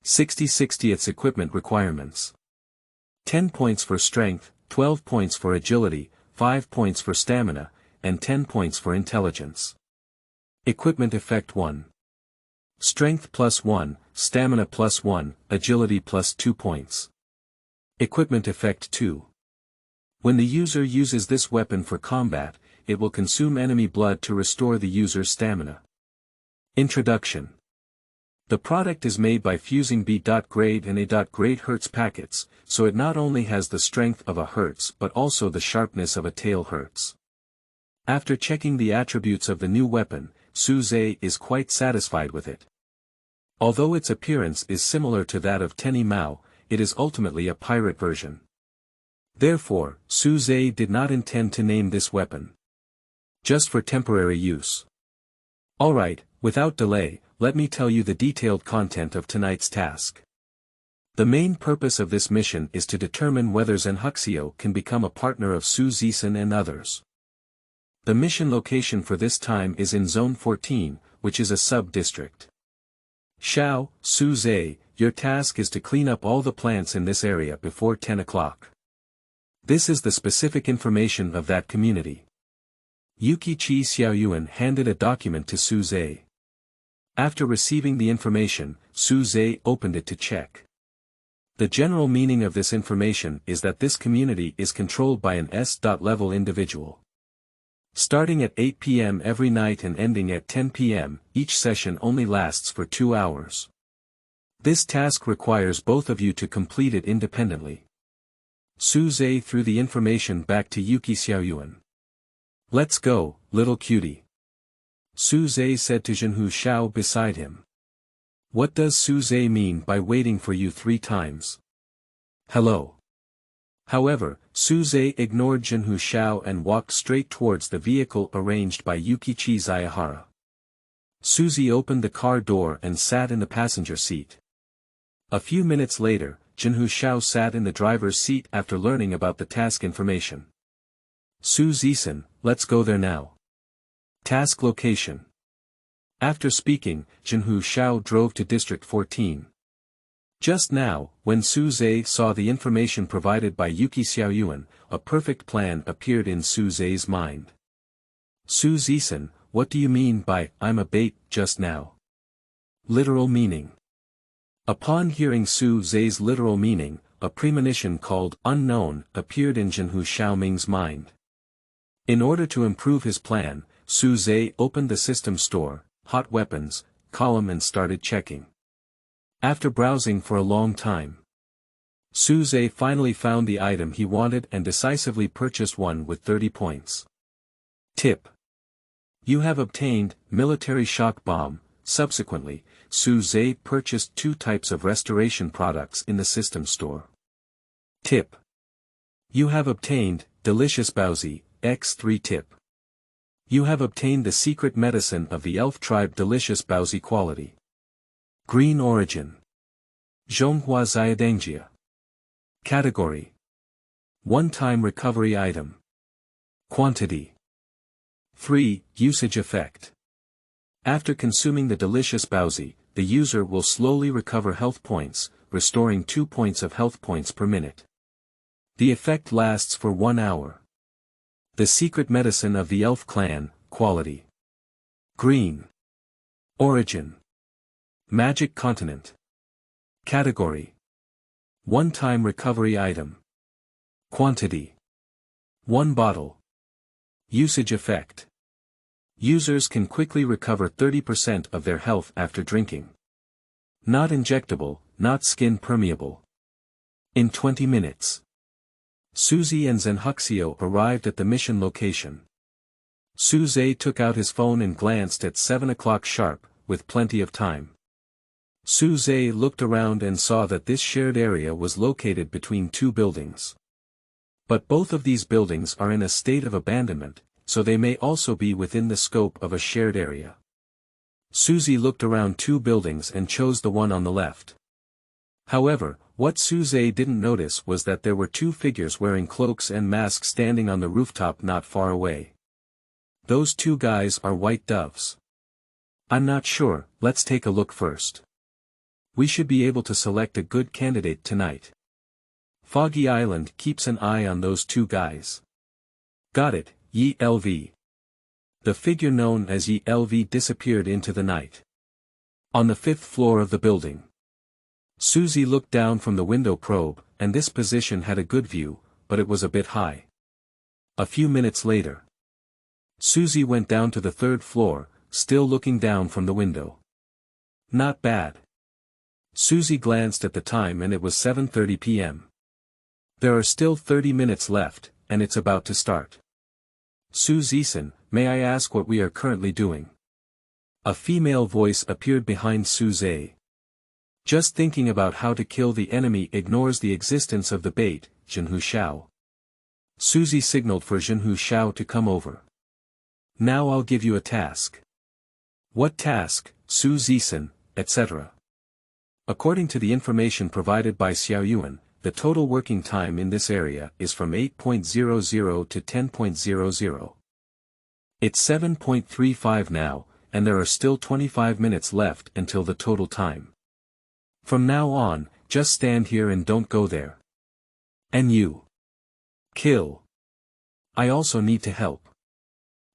60/60ths equipment requirements. 10 points for strength, 12 points for agility, 5 points for stamina, and 10 points for intelligence. Equipment effect 1. Strength +1, stamina +1, agility +2 points. Equipment effect 2. When the user uses this weapon for combat, it will consume enemy blood to restore the user's stamina. Introduction. The product is made by fusing B.grade and A.grade Hertz packets, so it not only has the strength of a Hertz but also the sharpness of a tail Hertz. After checking the attributes of the new weapon, Suze is quite satisfied with it. Although its appearance is similar to that of Teni Mao, it is ultimately a pirate version. Therefore, Suze did not intend to name this weapon. Just for temporary use. Alright, without delay, let me tell you the detailed content of tonight's task. The main purpose of this mission is to determine whether Zenhuxio can become a partner of Suze-san and others. The mission location for this time is in Zone 14, which is a sub-district. Xiao, Suze, your task is to clean up all the plants in this area before 10 o'clock. This is the specific information of that community. Yukichi Xiaoyuan handed a document to Suze. After receiving the information, Suze opened it to check. The general meaning of this information is that this community is controlled by an S.level individual. Starting at 8 p.m. every night and ending at 10 p.m., each session only lasts for 2 hours. This task requires both of you to complete it independently. Suze threw the information back to Yuki Xiaoyuan. Let's go, little cutie. Suze said to Jinhu Xiao beside him. What does Suze mean by waiting for you 3 times? Hello. However, Suze ignored Jinmu Xiao and walked straight towards the vehicle arranged by Yukichi Zayahara. Suze opened the car door and sat in the passenger seat. A few minutes later, Jinmu Xiao sat in the driver's seat after learning about the task information. Suze-san, let's go there now. Task location. After speaking, Jinmu Xiao drove to District 14. Just now, when Suze saw the information provided by Yuki Xiaoyuan, a perfect plan appeared in Suze's mind. Suze-san, what do you mean by, I'm a bait, just now? Literal meaning. Upon hearing Suze's literal meaning, a premonition called unknown appeared in Jinmu Xiaoming's mind. In order to improve his plan, Suze opened the system store, hot weapons, column and started checking. After browsing for a long time, Suze finally found the item he wanted and decisively purchased one with 30 points. Tip. You have obtained, military shock bomb. Subsequently, Suze purchased 2 types of restoration products in the system store. Tip. You have obtained, delicious Baozi, X3 tip. You have obtained the secret medicine of the elf tribe delicious Baozi quality. Green origin. Zhonghua Xiadangjia. Category. One-time recovery item. Quantity. 3. Usage effect. After consuming the delicious Baozi, the user will slowly recover health points, restoring 2 points of health points per minute. The effect lasts for 1 hour. The secret medicine of the elf clan, quality. Green. Origin. Magic continent. Category. One-time recovery item. Quantity. 1 bottle. Usage effect. Users can quickly recover 30% of their health after drinking. Not injectable, not skin permeable. In 20 minutes. Suze and Zenhuxio arrived at the mission location. Suze took out his phone and glanced at 7 o'clock sharp, with plenty of time. Suze looked around and saw that this shared area was located between 2 buildings. But both of these buildings are in a state of abandonment, so they may also be within the scope of a shared area. Suze looked around 2 buildings and chose the one on the left. However, what Suze didn't notice was that there were 2 figures wearing cloaks and masks standing on the rooftop not far away. Those 2 guys are white doves. I'm not sure, let's take a look first. We should be able to select a good candidate tonight. Foggy Island keeps an eye on those 2 guys. Got it, Yi LV. The figure known as Yi LV disappeared into the night. On the 5th floor of the building. Suze looked down from the window probe, and this position had a good view, but it was a bit high. A few minutes later. Suze went down to the 3rd floor, still looking down from the window. Not bad. Suze glanced at the time and it was 7:30 p.m. There are still 30 minutes left, and it's about to start. Suze-san, may I ask what we are currently doing? A female voice appeared behind Suze. Just thinking about how to kill the enemy ignores the existence of the bait, Jinmu Xiao. Suze signaled for Jinmu Xiao to come over. Now I'll give you a task. What task, Suze-san, etc. According to the information provided by Xiaoyuan, the total working time in this area is from 8.00 to 10.00. It's 7.35 now, and there are still 25 minutes left until the total time. From now on, just stand here and don't go there. And you. Kill. I also need to help.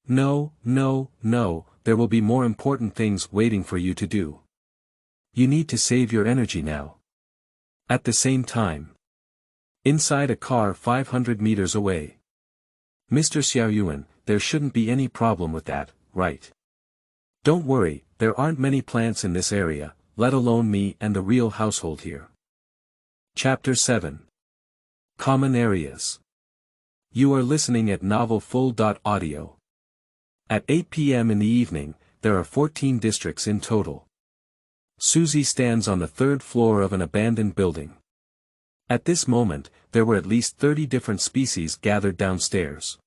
No, there will be more important things waiting for you to do. You need to save your energy now. At the same time. Inside a car 500 meters away. Mr. Xiaoyuan, there shouldn't be any problem with that, right? Don't worry, there aren't many plants in this area, let alone me and the real household here. Chapter 7. Common Areas. You are listening at novelfull.audio. At 8 p.m. in the evening, there are 14 districts in total. Suze stands on the third floor of an abandoned building. At this moment, there were at least 30 different species gathered downstairs.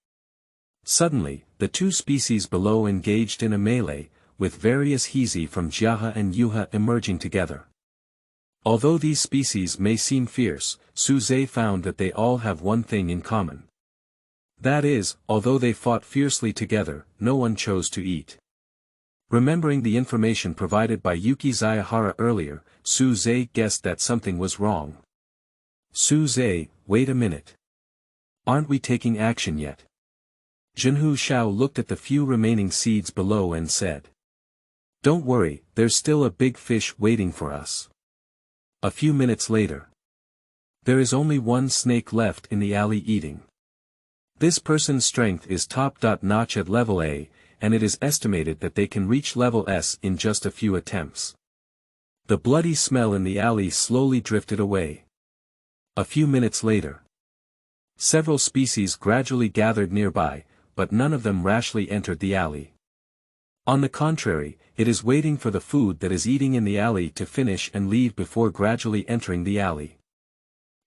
Suddenly, the two species below engaged in a melee, with various Hezi from Jiahe and Yuhe emerging together. Although these species may seem fierce, Suze found that they all have one thing in common. That is, although they fought fiercely together, no one chose to eat. Remembering the information provided by Yuki Zayahara earlier, Suze guessed that something was wrong. Suze, wait a minute. Aren't we taking action yet? Jinmu Shao looked at the few remaining seeds below and said. Don't worry, there's still a big fish waiting for us. A few minutes later. There is only one snake left in the alley eating. This person's strength is top-notch at level A, and it is estimated that they can reach level S in just a few attempts. The bloody smell in the alley slowly drifted away. A few minutes later. Several species gradually gathered nearby, but none of them rashly entered the alley. On the contrary, it is waiting for the food that is eating in the alley to finish and leave before gradually entering the alley.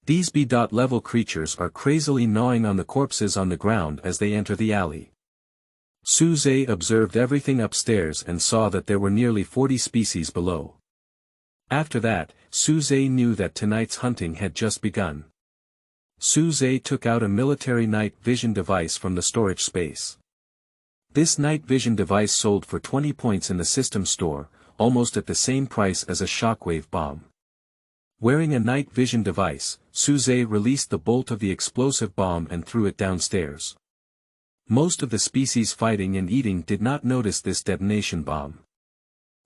These B-level creatures are crazily gnawing on the corpses on the ground as they enter the alley. Suze observed everything upstairs and saw that there were nearly 40 species below. After that, Suze knew that tonight's hunting had just begun. Suze took out a military night vision device from the storage space. This night vision device sold for 20 points in the system store, almost at the same price as a shockwave bomb. Wearing a night vision device, Suze released the bolt of the explosive bomb and threw it downstairs. Most of the species fighting and eating did not notice this detonation bomb.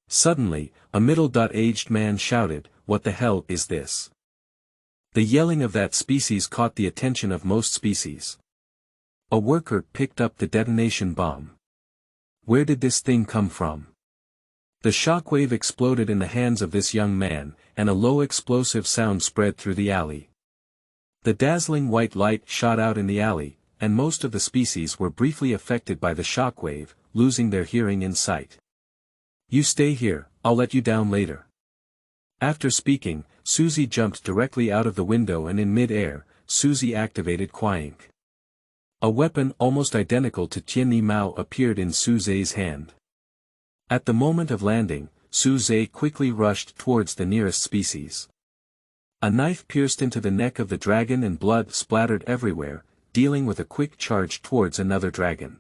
Suddenly, a middle-aged man shouted, "What the hell is this?" The yelling of that species caught the attention of most species. A worker picked up the detonation bomb. Where did this thing come from? The shockwave exploded in the hands of this young man, and a low explosive sound spread through the alley. The dazzling white light shot out in the alley, and most of the species were briefly affected by the shockwave, losing their hearing and sight. You stay here, I'll let you down later. After speaking, Suze jumped directly out of the window and in mid-air, Suze activated Kuyinke. A weapon almost identical to Tianli Mao appeared in Suze's hand. At the moment of landing, Suze quickly rushed towards the nearest species. A knife pierced into the neck of the dragon and blood splattered everywhere, dealing with a quick charge towards another dragon.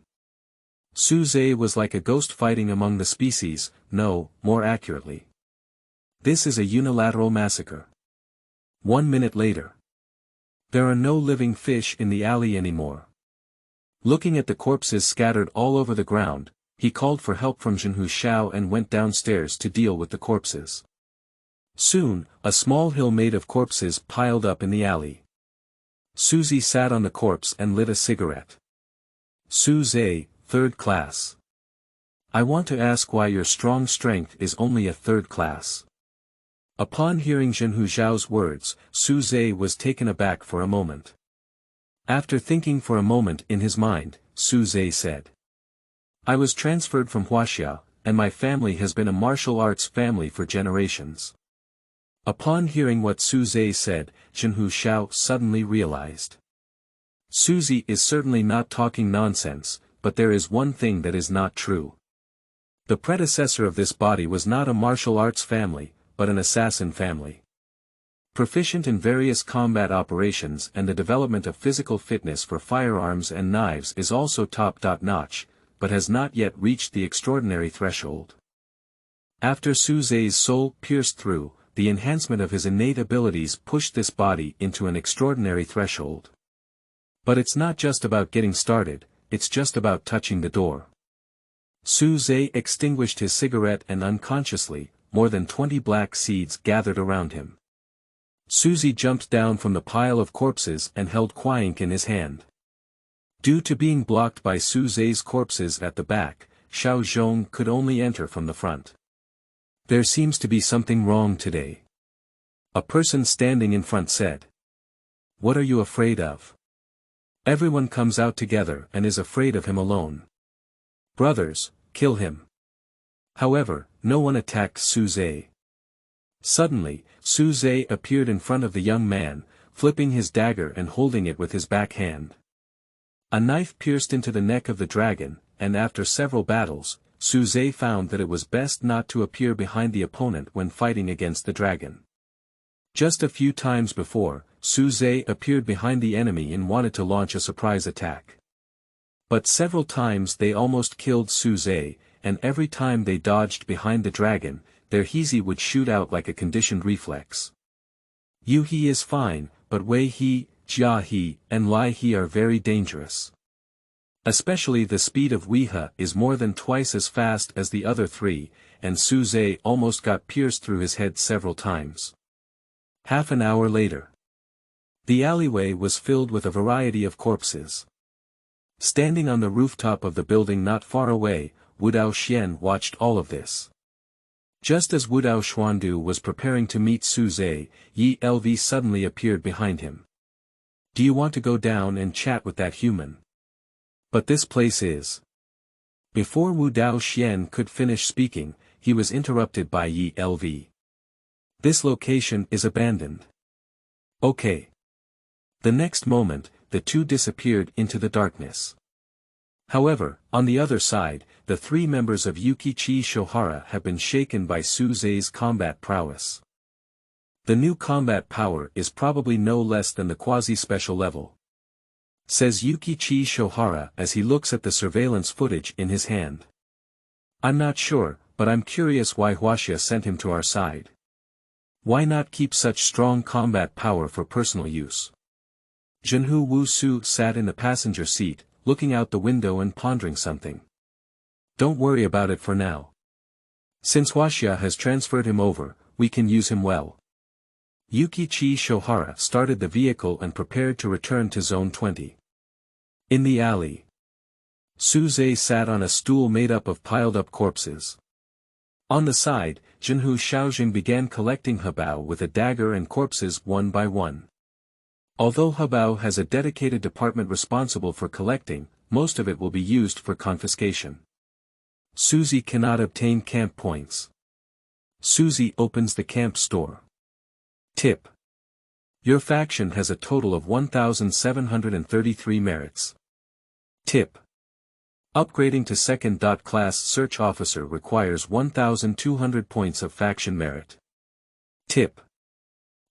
Suze was like a ghost fighting among the species, no, more accurately. This is a unilateral massacre. 1 minute later. There are no living fish in the alley anymore. Looking at the corpses scattered all over the ground, he called for help from Jinmu Shao and went downstairs to deal with the corpses. Soon, a small hill made of corpses piled up in the alley. Suze sat on the corpse and lit a cigarette. Suze, 3rd class. I want to ask why your strong strength is only a 3rd class. Upon hearing Jinmu Shao's words, Suze was taken aback for a moment. After thinking for a moment in his mind, Suze said. I was transferred from Huaxia, and my family has been a martial arts family for generations. Upon hearing what Suze said, Jinmu Shao suddenly realized. Suze is certainly not talking nonsense, but there is one thing that is not true. The predecessor of this body was not a martial arts family, but an assassin family. Proficient in various combat operations and the development of physical fitness for firearms and knives is also top-notch, but has not yet reached the extraordinary threshold. After Suze's soul pierced through, the enhancement of his innate abilities pushed this body into an extraordinary threshold. But it's not just about getting started, it's just about touching the door. Suze extinguished his cigarette and unconsciously, more than 20 black seeds gathered around him. Suze jumped down from the pile of corpses and held Kuyinke in his hand. Due to being blocked by Suze's corpses at the back, Xiao Zhong could only enter from the front. There seems to be something wrong today. A person standing in front said. What are you afraid of? Everyone comes out together and is afraid of him alone. Brothers, kill him. However, no one attacked Suze. Suddenly, Suze appeared in front of the young man, flipping his dagger and holding it with his back hand. A knife pierced into the neck of the dragon, and after several battles, Suze found that it was best not to appear behind the opponent when fighting against the dragon. Just a few times before, Suze appeared behind the enemy and wanted to launch a surprise attack. But several times they almost killed Suze, and every time they dodged behind the dragon, their Hezi would shoot out like a conditioned reflex. Yu He is fine, but Wei He, Jia He, and Lai He are very dangerous. Especially the speed of Weihe is more than twice as fast as the other three, and Suze almost got pierced through his head several times. Half an hour later. The alleyway was filled with a variety of corpses. Standing on the rooftop of the building not far away, Wu Dao Xian watched all of this. Just as Wu Dao Xuandu was preparing to meet Suze, Yi Lv suddenly appeared behind him. Do you want to go down and chat with that human? But this place is... Before Wu Dao Xian could finish speaking, he was interrupted by Yi Lv. This location is abandoned. Okay. The next moment, the two disappeared into the darkness. However, on the other side, the three members of Yukichi Shohara have been shaken by Suze's combat prowess. The new combat power is probably no less than the quasi-special level. Says Yukichi Shohara as he looks at the surveillance footage in his hand. I'm not sure, but I'm curious why Huaxia sent him to our side. Why not keep such strong combat power for personal use? Jinmu Wu Su sat in the passenger seat, looking out the window and pondering something. Don't worry about it for now. Since Huaxia has transferred him over, we can use him well. Yukichi Shohara started the vehicle and prepared to return to Zone 20. In the alley, Suze sat on a stool made up of piled-up corpses. On the side, Jinmu Shaojing began collecting Hebao with a dagger and corpses one by one. Although Hebao has a dedicated department responsible for collecting, most of it will be used for confiscation. Suze cannot obtain camp points. Suze opens the camp store. Tip. Your faction has a total of 1,733 merits. Tip. Upgrading to second class search officer requires 1,200 points of faction merit. Tip.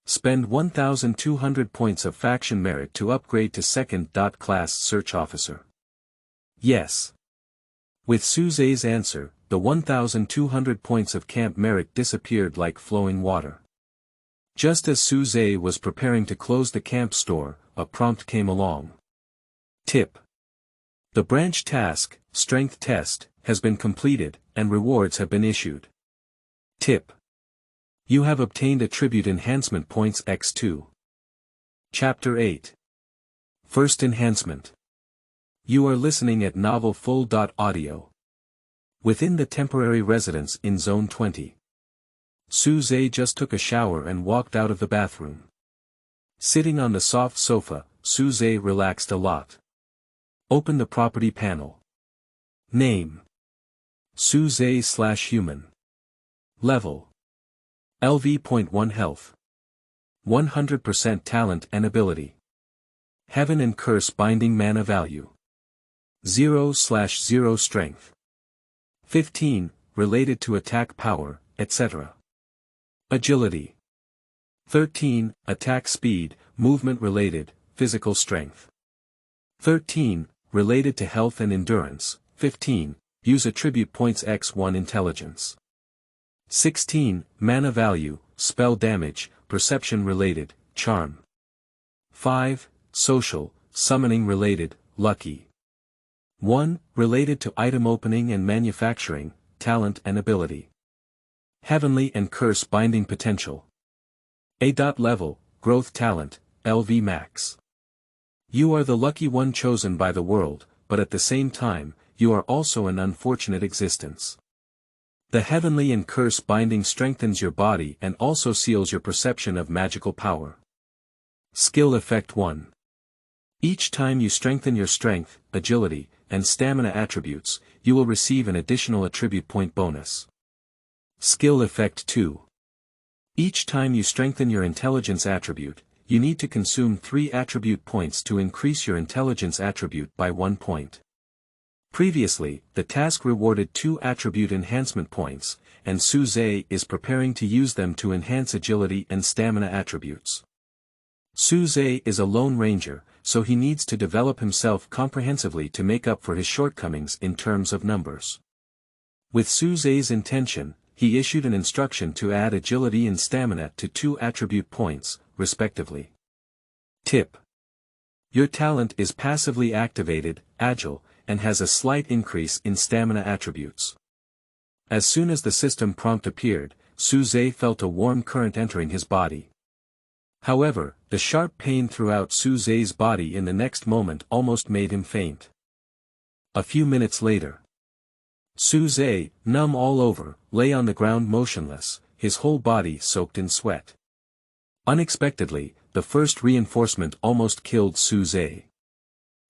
Spend 1,200 points of faction merit to upgrade to second class search officer. Yes. With Suze's answer, the 1,200 points of camp merit disappeared like flowing water. Just as Suze was preparing to close the camp store, a prompt came along. Tip. The branch task, strength test, has been completed, and rewards have been issued. Tip. You have obtained attribute enhancement points X2. Chapter 8. First enhancement. You are listening at Novel Full. Audio. Within the temporary residence in Zone 20. Suze just took a shower and walked out of the bathroom. Sitting on the soft sofa, Suze relaxed a lot. Open the property panel. Name. Suze/human. Level. LV.1 Health. 100% talent and ability. Heaven and Curse binding mana value. 0/0 strength. 15, related to attack power, etc. Agility. 13, attack speed, movement related, physical strength. 13, related to health and endurance. 15, use attribute points X1 intelligence. 16, mana value, spell damage, perception related, charm. 5, social, summoning related, lucky. 1, related to item opening and manufacturing, talent and ability. Heavenly and Curse binding potential. A. Level, growth talent, LV max. You are the lucky one chosen by the world, but at the same time, you are also an unfortunate existence. The Heavenly and Curse binding strengthens your body and also seals your perception of magical power. Skill Effect 1. Each time you strengthen your strength, agility, and stamina attributes, you will receive an additional attribute point bonus. Skill Effect 2. Each time you strengthen your intelligence attribute, you need to consume 3 attribute points to increase your intelligence attribute by 1 point. Previously, the task rewarded 2 attribute enhancement points, and Suze is preparing to use them to enhance agility and stamina attributes. Suze is a lone ranger, so he needs to develop himself comprehensively to make up for his shortcomings in terms of numbers. With Suze's intention, he issued an instruction to add agility and stamina to 2 attribute points, respectively. Tip: your talent is passively activated, agile, and has a slight increase in stamina attributes. As soon as the system prompt appeared, Suze felt a warm current entering his body. However, the sharp pain throughout Suze's body in the next moment almost made him faint. A few minutes later, Suze, numb all over, lay on the ground motionless, his whole body soaked in sweat. Unexpectedly, the first reinforcement almost killed Suze.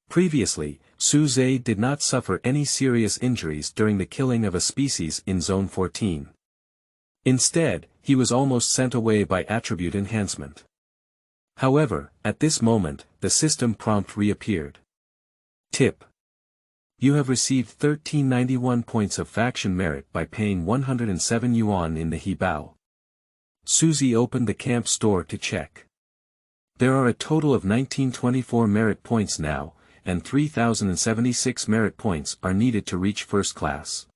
Previously, Suze did not suffer any serious injuries during the killing of a species in Zone 14. Instead, he was almost sent away by attribute enhancement. However, at this moment, the system prompt reappeared. Tip: you have received 1391 points of faction merit by paying 107 yuan in the Hebao. Suze opened the camp store to check. There are a total of 1924 merit points now, and 3076 merit points are needed to reach first class.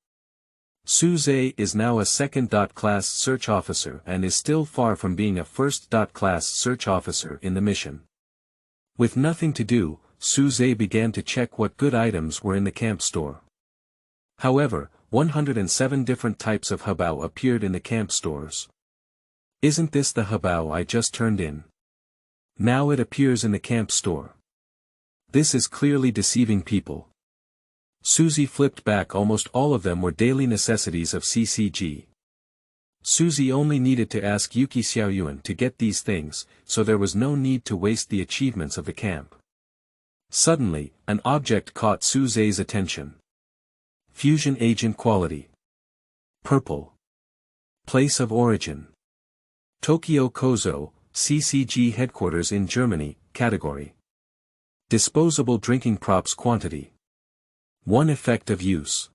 Suze is now a second-class search officer and is still far from being a first-class search officer in the mission. With nothing to do, Suze began to check what good items were in the camp store. However, 107 different types of Hebao appeared in the camp stores. Isn't this the Hebao I just turned in? Now it appears in the camp store. This is clearly deceiving people. Suze flipped back. Almost all of them were daily necessities of CCG. Suze only needed to ask Yuki Xiaoyuan to get these things, so there was no need to waste the achievements of the camp. Suddenly, an object caught Suze's attention. Fusion agent quality. Purple. Place of origin: Tokyo Kozo, CCG headquarters in Germany, category. Disposable drinking props quantity. 1 effect of use.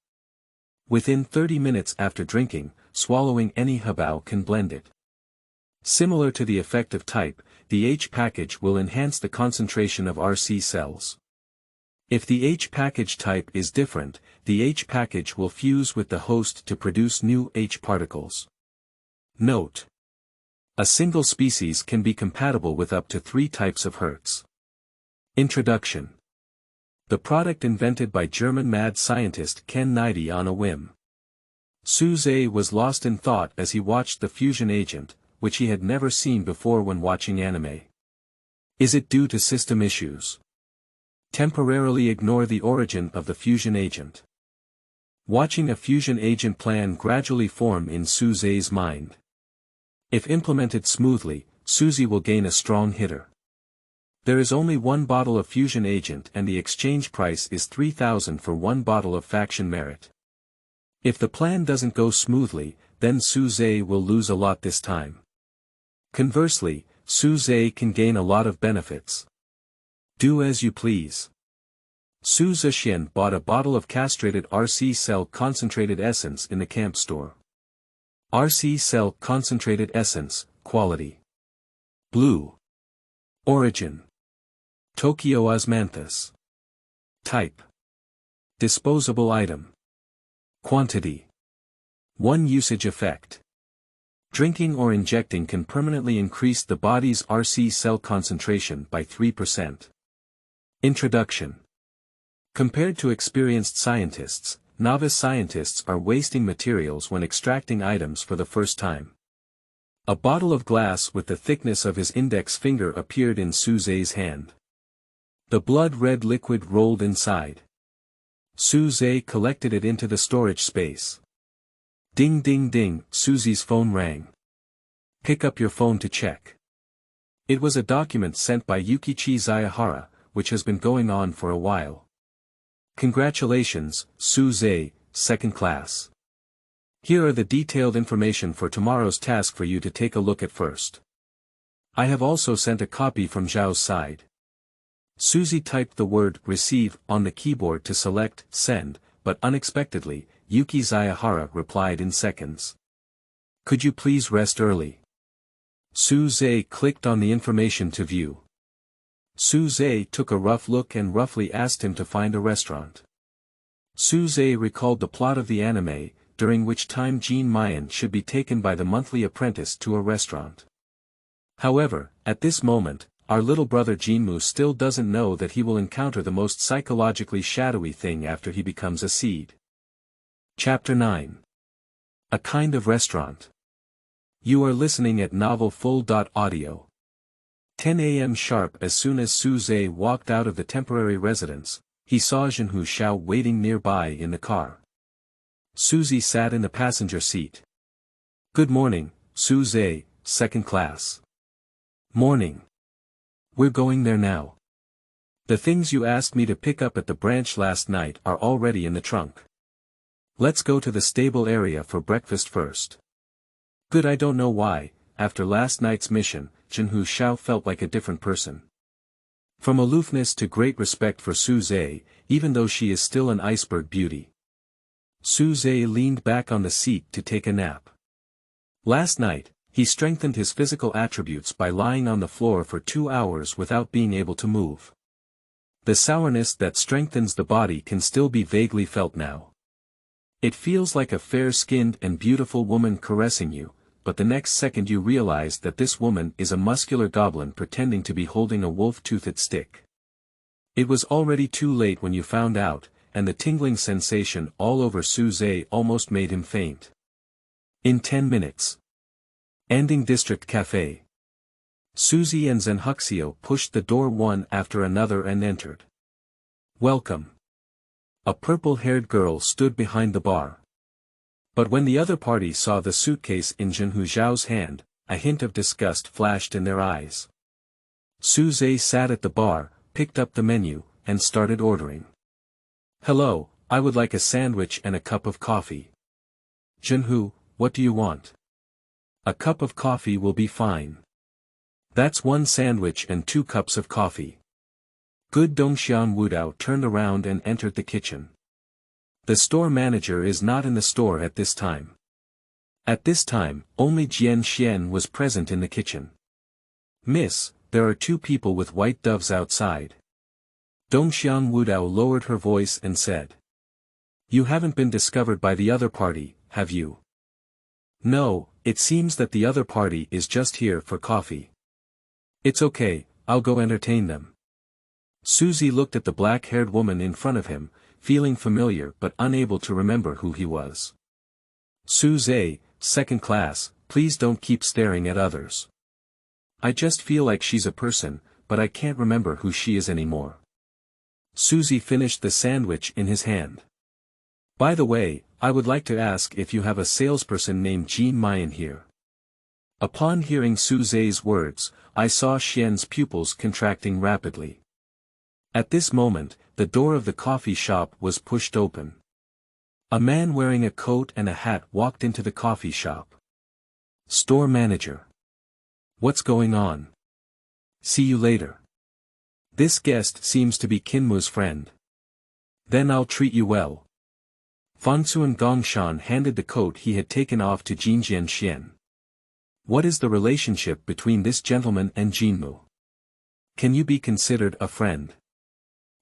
Within 30 minutes after drinking, swallowing any Hebao can blend it. Similar to the effect of type, the H package will enhance the concentration of RC cells. If the H package type is different, the H package will fuse with the host to produce new H particles. Note: a single species can be compatible with up to 3 types of Hertz. Introduction: the product invented by German mad scientist Ken Nidi on a whim. Suze was lost in thought as he watched the fusion agent, which he had never seen before when watching anime. Is it due to system issues? Temporarily ignore the origin of the fusion agent. Watching a fusion agent plan gradually form in Suze's mind. If implemented smoothly, Suze will gain a strong hitter. There is only 1 bottle of fusion agent and the exchange price is 3,000 for 1 bottle of faction merit. If the plan doesn't go smoothly, then Suze will lose a lot this time. Conversely, Suze can gain a lot of benefits. Do as you please. Suze Xian bought a bottle of castrated RC cell concentrated essence in the camp store. RC cell concentrated essence, quality. Blue. Origin: Tokyo Osmanthus. Type: disposable item. Quantity: 1 usage effect. Drinking or injecting can permanently increase the body's RC cell concentration by 3%. Introduction: compared to experienced scientists, novice scientists are wasting materials when extracting items for the first time. A bottle of glass with the thickness of his index finger appeared in Suze's hand. The blood-red liquid rolled inside. Suze collected it into the storage space. Ding ding ding, Suze's phone rang. Pick up your phone to check. It was a document sent by Yukichi Zayahara, which has been going on for a while. Congratulations, Suze, second class. Here are the detailed information for tomorrow's task for you to take a look at first. I have also sent a copy from Zhao's side. Suze typed the word receive on the keyboard to select send, but unexpectedly, Yuki Zayahara replied in seconds. Could you please rest early? Suze clicked on the information to view. Suze took a rough look and roughly asked him to find a restaurant. Suze recalled the plot of the anime, during which time Jean Mayan should be taken by the monthly apprentice to a restaurant. However, at this moment, our little brother Jinmu still doesn't know that he will encounter the most psychologically shadowy thing after he becomes a seed. Chapter 9. A kind of restaurant. You are listening at Novel Full.audio. 10 a.m. sharp. As soon as Suze walked out of the temporary residence, he saw Jinmu Xiao waiting nearby in the car. Suze sat in the passenger seat. Good morning, Suze, second class. Morning. We're going there now. The things you asked me to pick up at the branch last night are already in the trunk. Let's go to the stable area for breakfast first. Good. I don't know why, after last night's mission, Jinmu Xiao felt like a different person. From aloofness to great respect for Suze, even though she is still an iceberg beauty. Suze leaned back on the seat to take a nap. Last night, he strengthened his physical attributes by lying on the floor for 2 hours without being able to move. The sourness that strengthens the body can still be vaguely felt now. It feels like a fair-skinned and beautiful woman caressing you, but the next second you realize that this woman is a muscular goblin pretending to be holding a wolf-toothed stick. It was already too late when you found out, and the tingling sensation all over Suze almost made him faint. In 10 minutes. Ending District Cafe. Suze and Zenhuxio pushed the door one after another and entered. Welcome. A purple-haired girl stood behind the bar. But when the other party saw the suitcase in Jinmu Xiao's hand, a hint of disgust flashed in their eyes. Suze sat at the bar, picked up the menu, and started ordering. Hello, I would like a sandwich and a cup of coffee. Jinmu, what do you want? A cup of coffee will be fine. That's 1 sandwich and 2 cups of coffee. Good. Dongxian Wudao turned around and entered the kitchen. The store manager is not in the store at this time. At this time, only Jian Xian was present in the kitchen. Miss, there are 2 people with white doves outside. Dongxian Wudao lowered her voice and said. You haven't been discovered by the other party, have you? No, it seems that the other party is just here for coffee. It's okay, I'll go entertain them. Suze looked at the black-haired woman in front of him, feeling familiar but unable to remember who he was. Suze, second class, please don't keep staring at others. I just feel like she's a person, but I can't remember who she is anymore. Suze finished the sandwich in his hand. By the way, I would like to ask if you have a salesperson named Jean Mayan here. Upon hearing Suze's words, I saw Xian's pupils contracting rapidly. At this moment, the door of the coffee shop was pushed open. A man wearing a coat and a hat walked into the coffee shop. Store manager. What's going on? See you later. This guest seems to be Kinmu's friend. Then I'll treat you well. Fansuan Gongshan handed the coat he had taken off to Jinjian Xian. What is the relationship between this gentleman and Jinmu? Can you be considered a friend?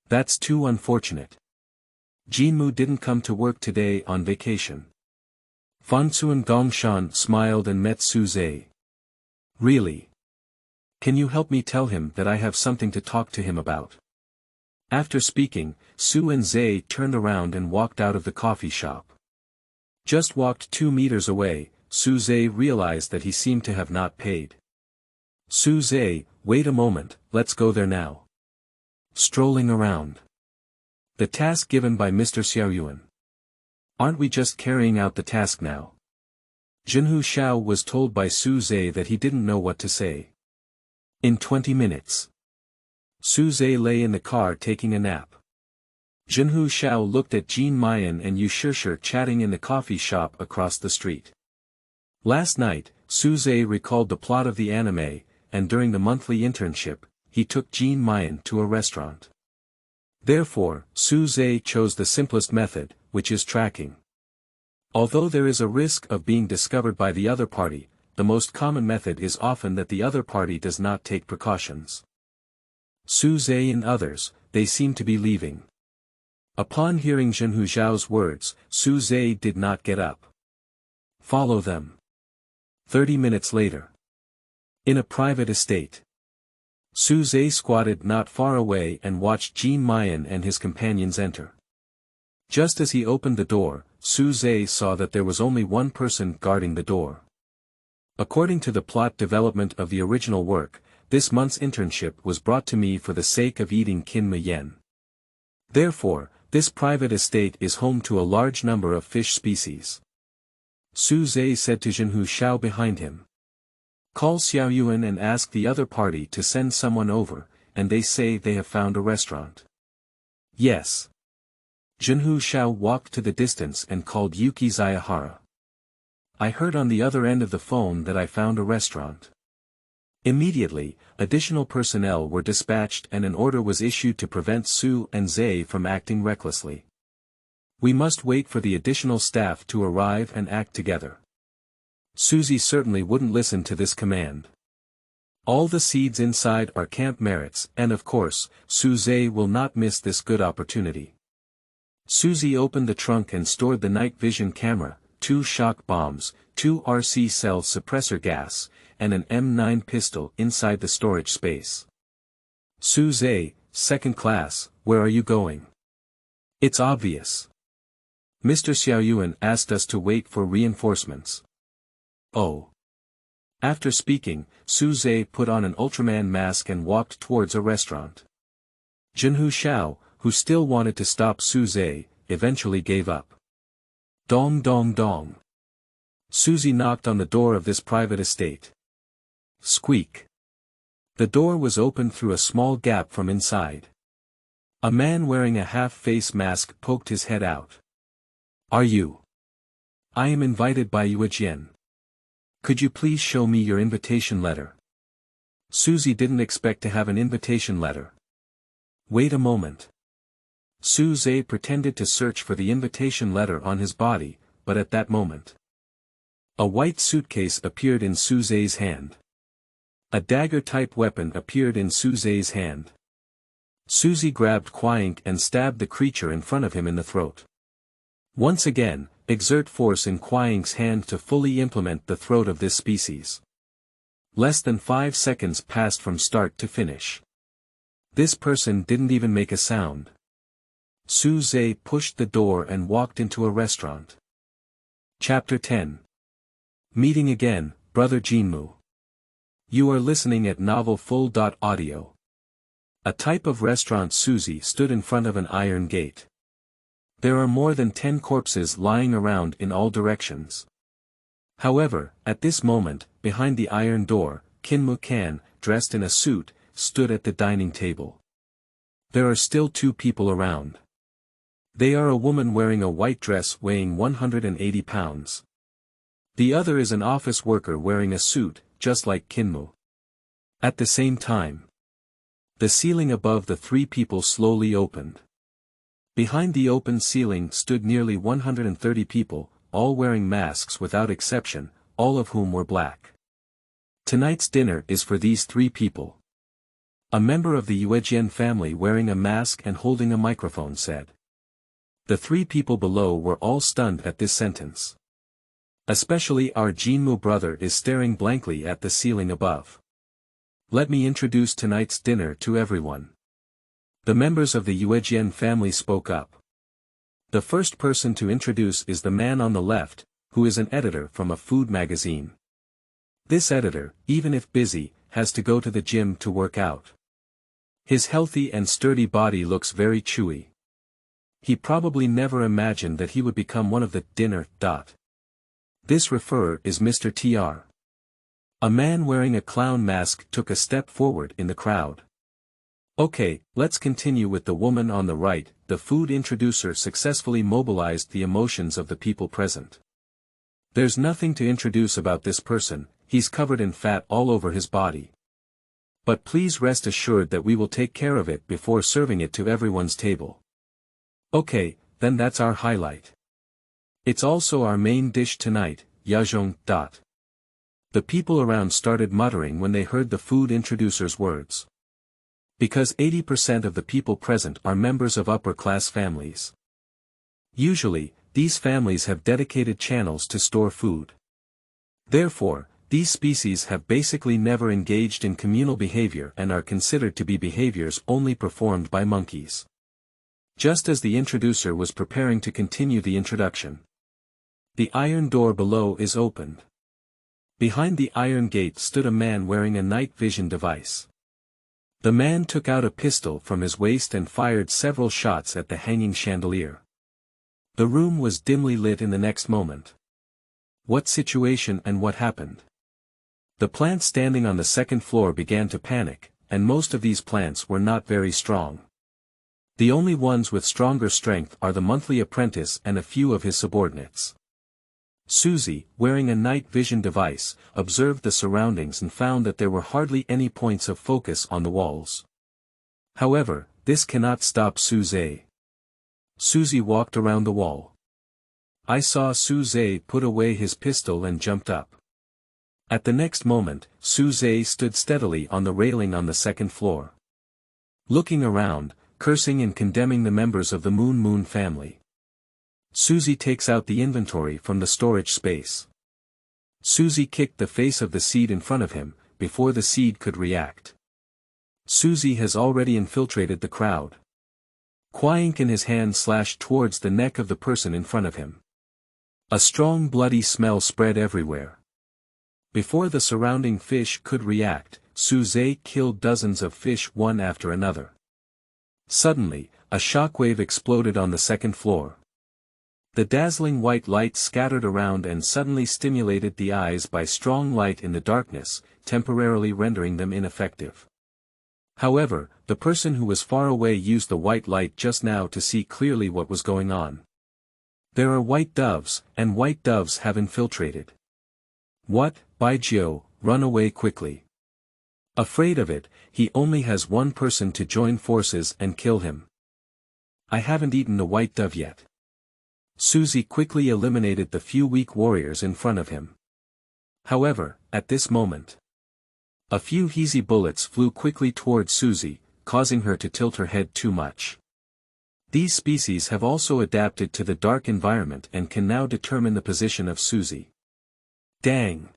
That's too unfortunate. Jinmu didn't come to work today on vacation. Fansuan Gongshan smiled and met Suze. Really? Can you help me tell him that I have something to talk to him about? After speaking, Su and Zhe turned around and walked out of the coffee shop. Just walked 2 meters away, Suze realized that he seemed to have not paid. Suze, wait a moment, let's go there now. Strolling around. The task given by Mr. Xiaoyuan. Aren't we just carrying out the task now? Jinmu Xiao was told by Suze that he didn't know what to say. In 20 minutes. Suze lay in the car taking a nap. Jinmu Xiao looked at Jean Mayan and Yu Shishir chatting in the coffee shop across the street. Last night, Suze recalled the plot of the anime, and during the monthly internship, he took Jean Mayan to a restaurant. Therefore, Suze chose the simplest method, which is tracking. Although there is a risk of being discovered by the other party, the most common method is often that the other party does not take precautions. Suze and others, they seem to be leaving. Upon hearing Jinmu Xiao's words, Suze did not get up. Follow them. 30 minutes later. In a private estate. Suze squatted not far away and watched Jean Mayan and his companions enter. Just as he opened the door, Suze saw that there was only one person guarding the door. According to the plot development of the original work, this month's internship was brought to me for the sake of eating kinma yen. Therefore, this private estate is home to a large number of fish species. Suze said to Jinmu Xiao behind him. Call Xiaoyuan and ask the other party to send someone over, and they say they have found a restaurant. Yes. Jinmu Xiao walked to the distance and called Yuki Zayahara. I heard on the other end of the phone that I found a restaurant. Immediately, additional personnel were dispatched and an order was issued to prevent Su and Zay from acting recklessly. We must wait for the additional staff to arrive and act together. Suze certainly wouldn't listen to this command. All the seeds inside are camp merits, and of course, Suze will not miss this good opportunity. Suze opened the trunk and stored the night vision camera, 2 shock bombs, 2 RC cell suppressor gas, and an M9 pistol inside the storage space. Suze, second class, where are you going? It's obvious. Mr. Xiaoyuan asked us to wait for reinforcements. Oh. After speaking, Suze put on an Ultraman mask and walked towards a restaurant. Jinmu Xiao, who still wanted to stop Suze, eventually gave up. Dong dong dong. Suze knocked on the door of this private estate. Squeak. The door was opened through a small gap from inside. A man wearing a half-face mask poked his head out. Are you? I am invited by Yuejian. Could you please show me your invitation letter? Suze didn't expect to have an invitation letter. Wait a moment. Suze pretended to search for the invitation letter on his body, but at that moment, a white suitcase appeared in Suze's hand. A dagger-type weapon appeared in Suze's hand. Suze grabbed Kuyinke and stabbed the creature in front of him in the throat. Once again, exert force in Kuyinke's hand to fully implement the throat of this species. Less than 5 seconds passed from start to finish. This person didn't even make a sound. Suze pushed the door and walked into a restaurant. Chapter 10. Meeting again, Brother Jinmu. You are listening at novelfull.audio. A type of restaurant. Suze stood in front of an iron gate. There are more than 10 corpses lying around in all directions. However, at this moment, behind the iron door, Jinmu Kan, dressed in a suit, stood at the dining table. There are still 2 people around. They are a woman wearing a white dress weighing 180 pounds. The other is an office worker wearing a suit, just like Jinmu. At the same time, the ceiling above the 3 people slowly opened. Behind the open ceiling stood nearly 130 people, all wearing masks without exception, all of whom were black. Tonight's dinner is for these 3 people. A member of the Yuejian family wearing a mask and holding a microphone said. The 3 people below were all stunned at this sentence. Especially our Jinmu brother is staring blankly at the ceiling above. Let me introduce tonight's dinner to everyone. The members of the Yuejian family spoke up. The first person to introduce is the man on the left, who is an editor from a food magazine. This editor, even if busy, has to go to the gym to work out. His healthy and sturdy body looks very chewy. He probably never imagined that he would become one of the dinner. This referrer is Mr. Tr. A man wearing a clown mask took a step forward in the crowd. Okay, let's continue with the woman on the right, the food introducer successfully mobilized the emotions of the people present. There's nothing to introduce about this person, he's covered in fat all over his body. But please rest assured that we will take care of it before serving it to everyone's table. Okay, then that's our highlight. It's also our main dish tonight, Yajong. The people around started muttering when they heard the food introducer's words. Because 80% of the people present are members of upper-class families. Usually, these families have dedicated channels to store food. Therefore, these species have basically never engaged in communal behavior and are considered to be behaviors only performed by monkeys. Just as the introducer was preparing to continue the introduction, the iron door below is opened. Behind the iron gate stood a man wearing a night vision device. The man took out a pistol from his waist and fired several shots at the hanging chandelier. The room was dimly lit in the next moment. What situation and what happened? The plants standing on the second floor began to panic, and most of these plants were not very strong. The only ones with stronger strength are the monthly apprentice and a few of his subordinates. Suze, wearing a night vision device, observed the surroundings and found that there were hardly any points of focus on the walls. However, this cannot stop Suze. Suze walked around the wall. I saw Suze put away his pistol and jumped up. At the next moment, Suze stood steadily on the railing on the second floor. Looking around, cursing and condemning the members of the Moon family. Suze takes out the inventory from the storage space. Suze kicked the face of the seed in front of him, before the seed could react. Suze has already infiltrated the crowd. Kuyinke in his hand slashed towards the neck of the person in front of him. A strong bloody smell spread everywhere. Before the surrounding fish could react, Suze killed dozens of fish one after another. Suddenly, a shockwave exploded on the second floor. The dazzling white light scattered around and suddenly stimulated the eyes by strong light in the darkness, temporarily rendering them ineffective. However, the person who was far away used the white light just now to see clearly what was going on. There are white doves, and white doves have infiltrated. What, by Jio, run away quickly. Afraid of it, he only has one person to join forces and kill him. I haven't eaten the white dove yet. Suze quickly eliminated the few weak warriors in front of him. However, at this moment, a few Hezi bullets flew quickly toward Suze, causing her to tilt her head too much. These species have also adapted to the dark environment and can now determine the position of Suze. Dang!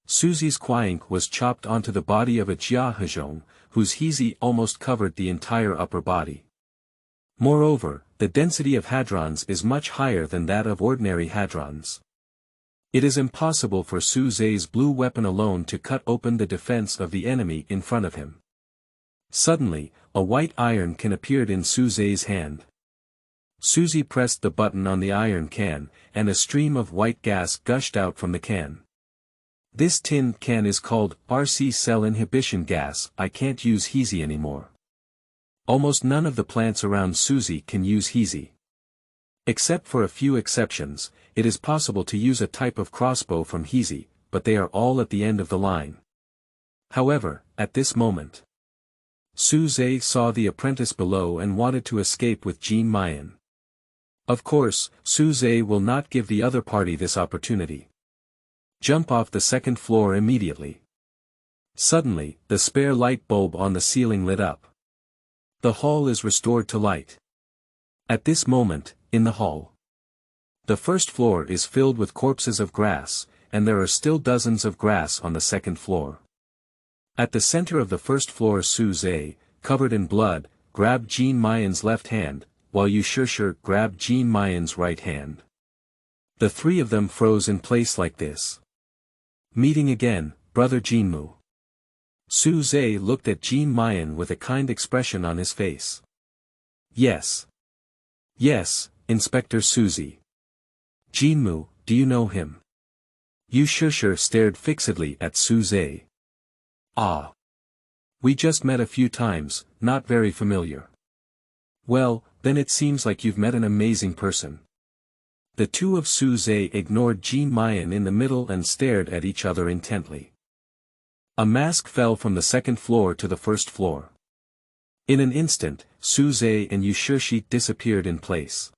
Suze's Kuyinke was chopped onto the body of a Jiahejong, whose Hezi almost covered the entire upper body. Moreover, the density of hadrons is much higher than that of ordinary hadrons. It is impossible for Suze's blue weapon alone to cut open the defense of the enemy in front of him. Suddenly, a white iron can appeared in Suze's hand. Suze pressed the button on the iron can, and a stream of white gas gushed out from the can. This tin can is called RC cell inhibition gas. I can't use Hezi anymore. Almost none of the plants around Suze can use Hezi. Except for a few exceptions, it is possible to use a type of crossbow from Hezi, but they are all at the end of the line. However, at this moment, Suze saw the apprentice below and wanted to escape with Jinmu. Of course, Suze will not give the other party this opportunity. Jump off the second floor immediately. Suddenly, the spare light bulb on the ceiling lit up. The hall is restored to light. At this moment, in the hall, the first floor is filled with corpses of grass, and there are still dozens of grass on the second floor. At the center of the first floor Suze, covered in blood, grabbed Jinmu's left hand, while Yushishir grabbed Jinmu's right hand. The three of them froze in place like this. Meeting again, brother Jinmu. Suze looked at Jinmu with a kind expression on his face. Yes. Yes, Inspector Suze. Jinmu, do you know him? Yushishir stared fixedly at Suze. Ah. We just met a few times, not very familiar. Well, Then it seems like you've met an amazing person. The two of Suze ignored Jinmu in the middle and stared at each other intently. A mask fell from the second floor to the first floor. In an instant, Suze and Yushishi disappeared in place.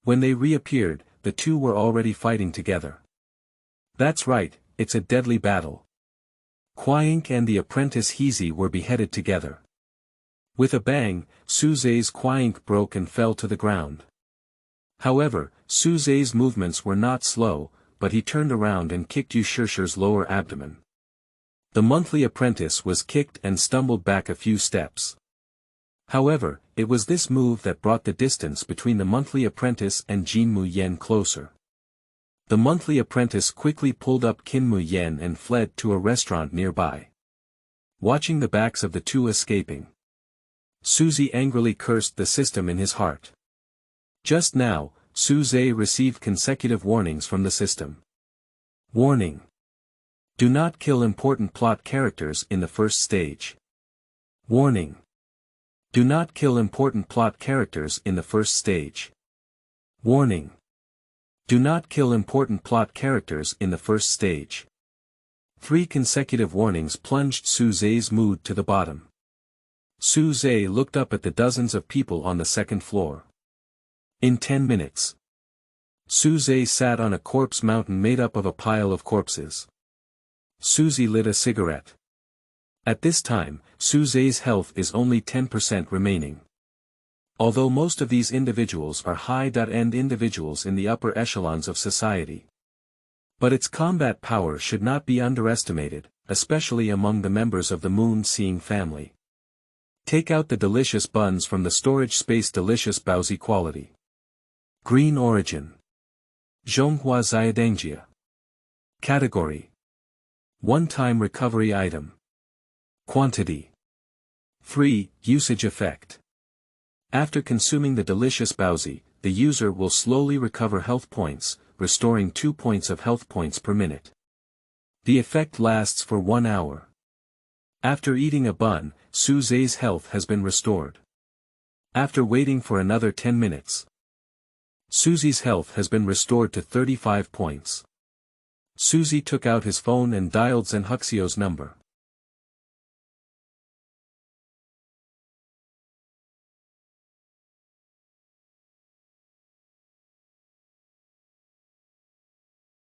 When they reappeared, the two were already fighting together. That's right, it's a deadly battle. Kuyinke and the apprentice Hezi were beheaded together. With a bang, Suze's Kuyinke broke and fell to the ground. However, Suze's movements were not slow, but he turned around and kicked Yushishi's lower abdomen. The monthly apprentice was kicked and stumbled back a few steps. However, it was this move that brought the distance between the monthly apprentice and Jinmu closer. The monthly apprentice quickly pulled up Jinmu and fled to a restaurant nearby. Watching the backs of the two escaping, Suze angrily cursed the system in his heart. Just now, Suze received consecutive warnings from the system. Warning. Do not kill important plot characters in the first stage. Warning. Do not kill important plot characters in the first stage. Warning. Do not kill important plot characters in the first stage. 3 consecutive warnings plunged Suze's mood to the bottom. Suze looked up at the dozens of people on the second floor. In 10 minutes. Suze sat on a corpse mountain made up of a pile of corpses. Suze lit a cigarette. At this time, Suze's health is only 10% remaining. Although most of these individuals are high-end individuals in the upper echelons of society. But its combat power should not be underestimated, especially among the members of the Moon-Seeing family. Take out the delicious buns from the storage space. Delicious Baozi quality. Green origin. Zhonghua Xiadangjia. Category. One-time recovery item. Quantity. Free, usage effect. After consuming the delicious Baozi, the user will slowly recover health points, restoring 2 points of health points per minute. The effect lasts for 1 hour. After eating a bun, Suze's health has been restored. After waiting for another 10 minutes, Suze's health has been restored to 35 points. Suze took out his phone and dialed Zenhuxio's number.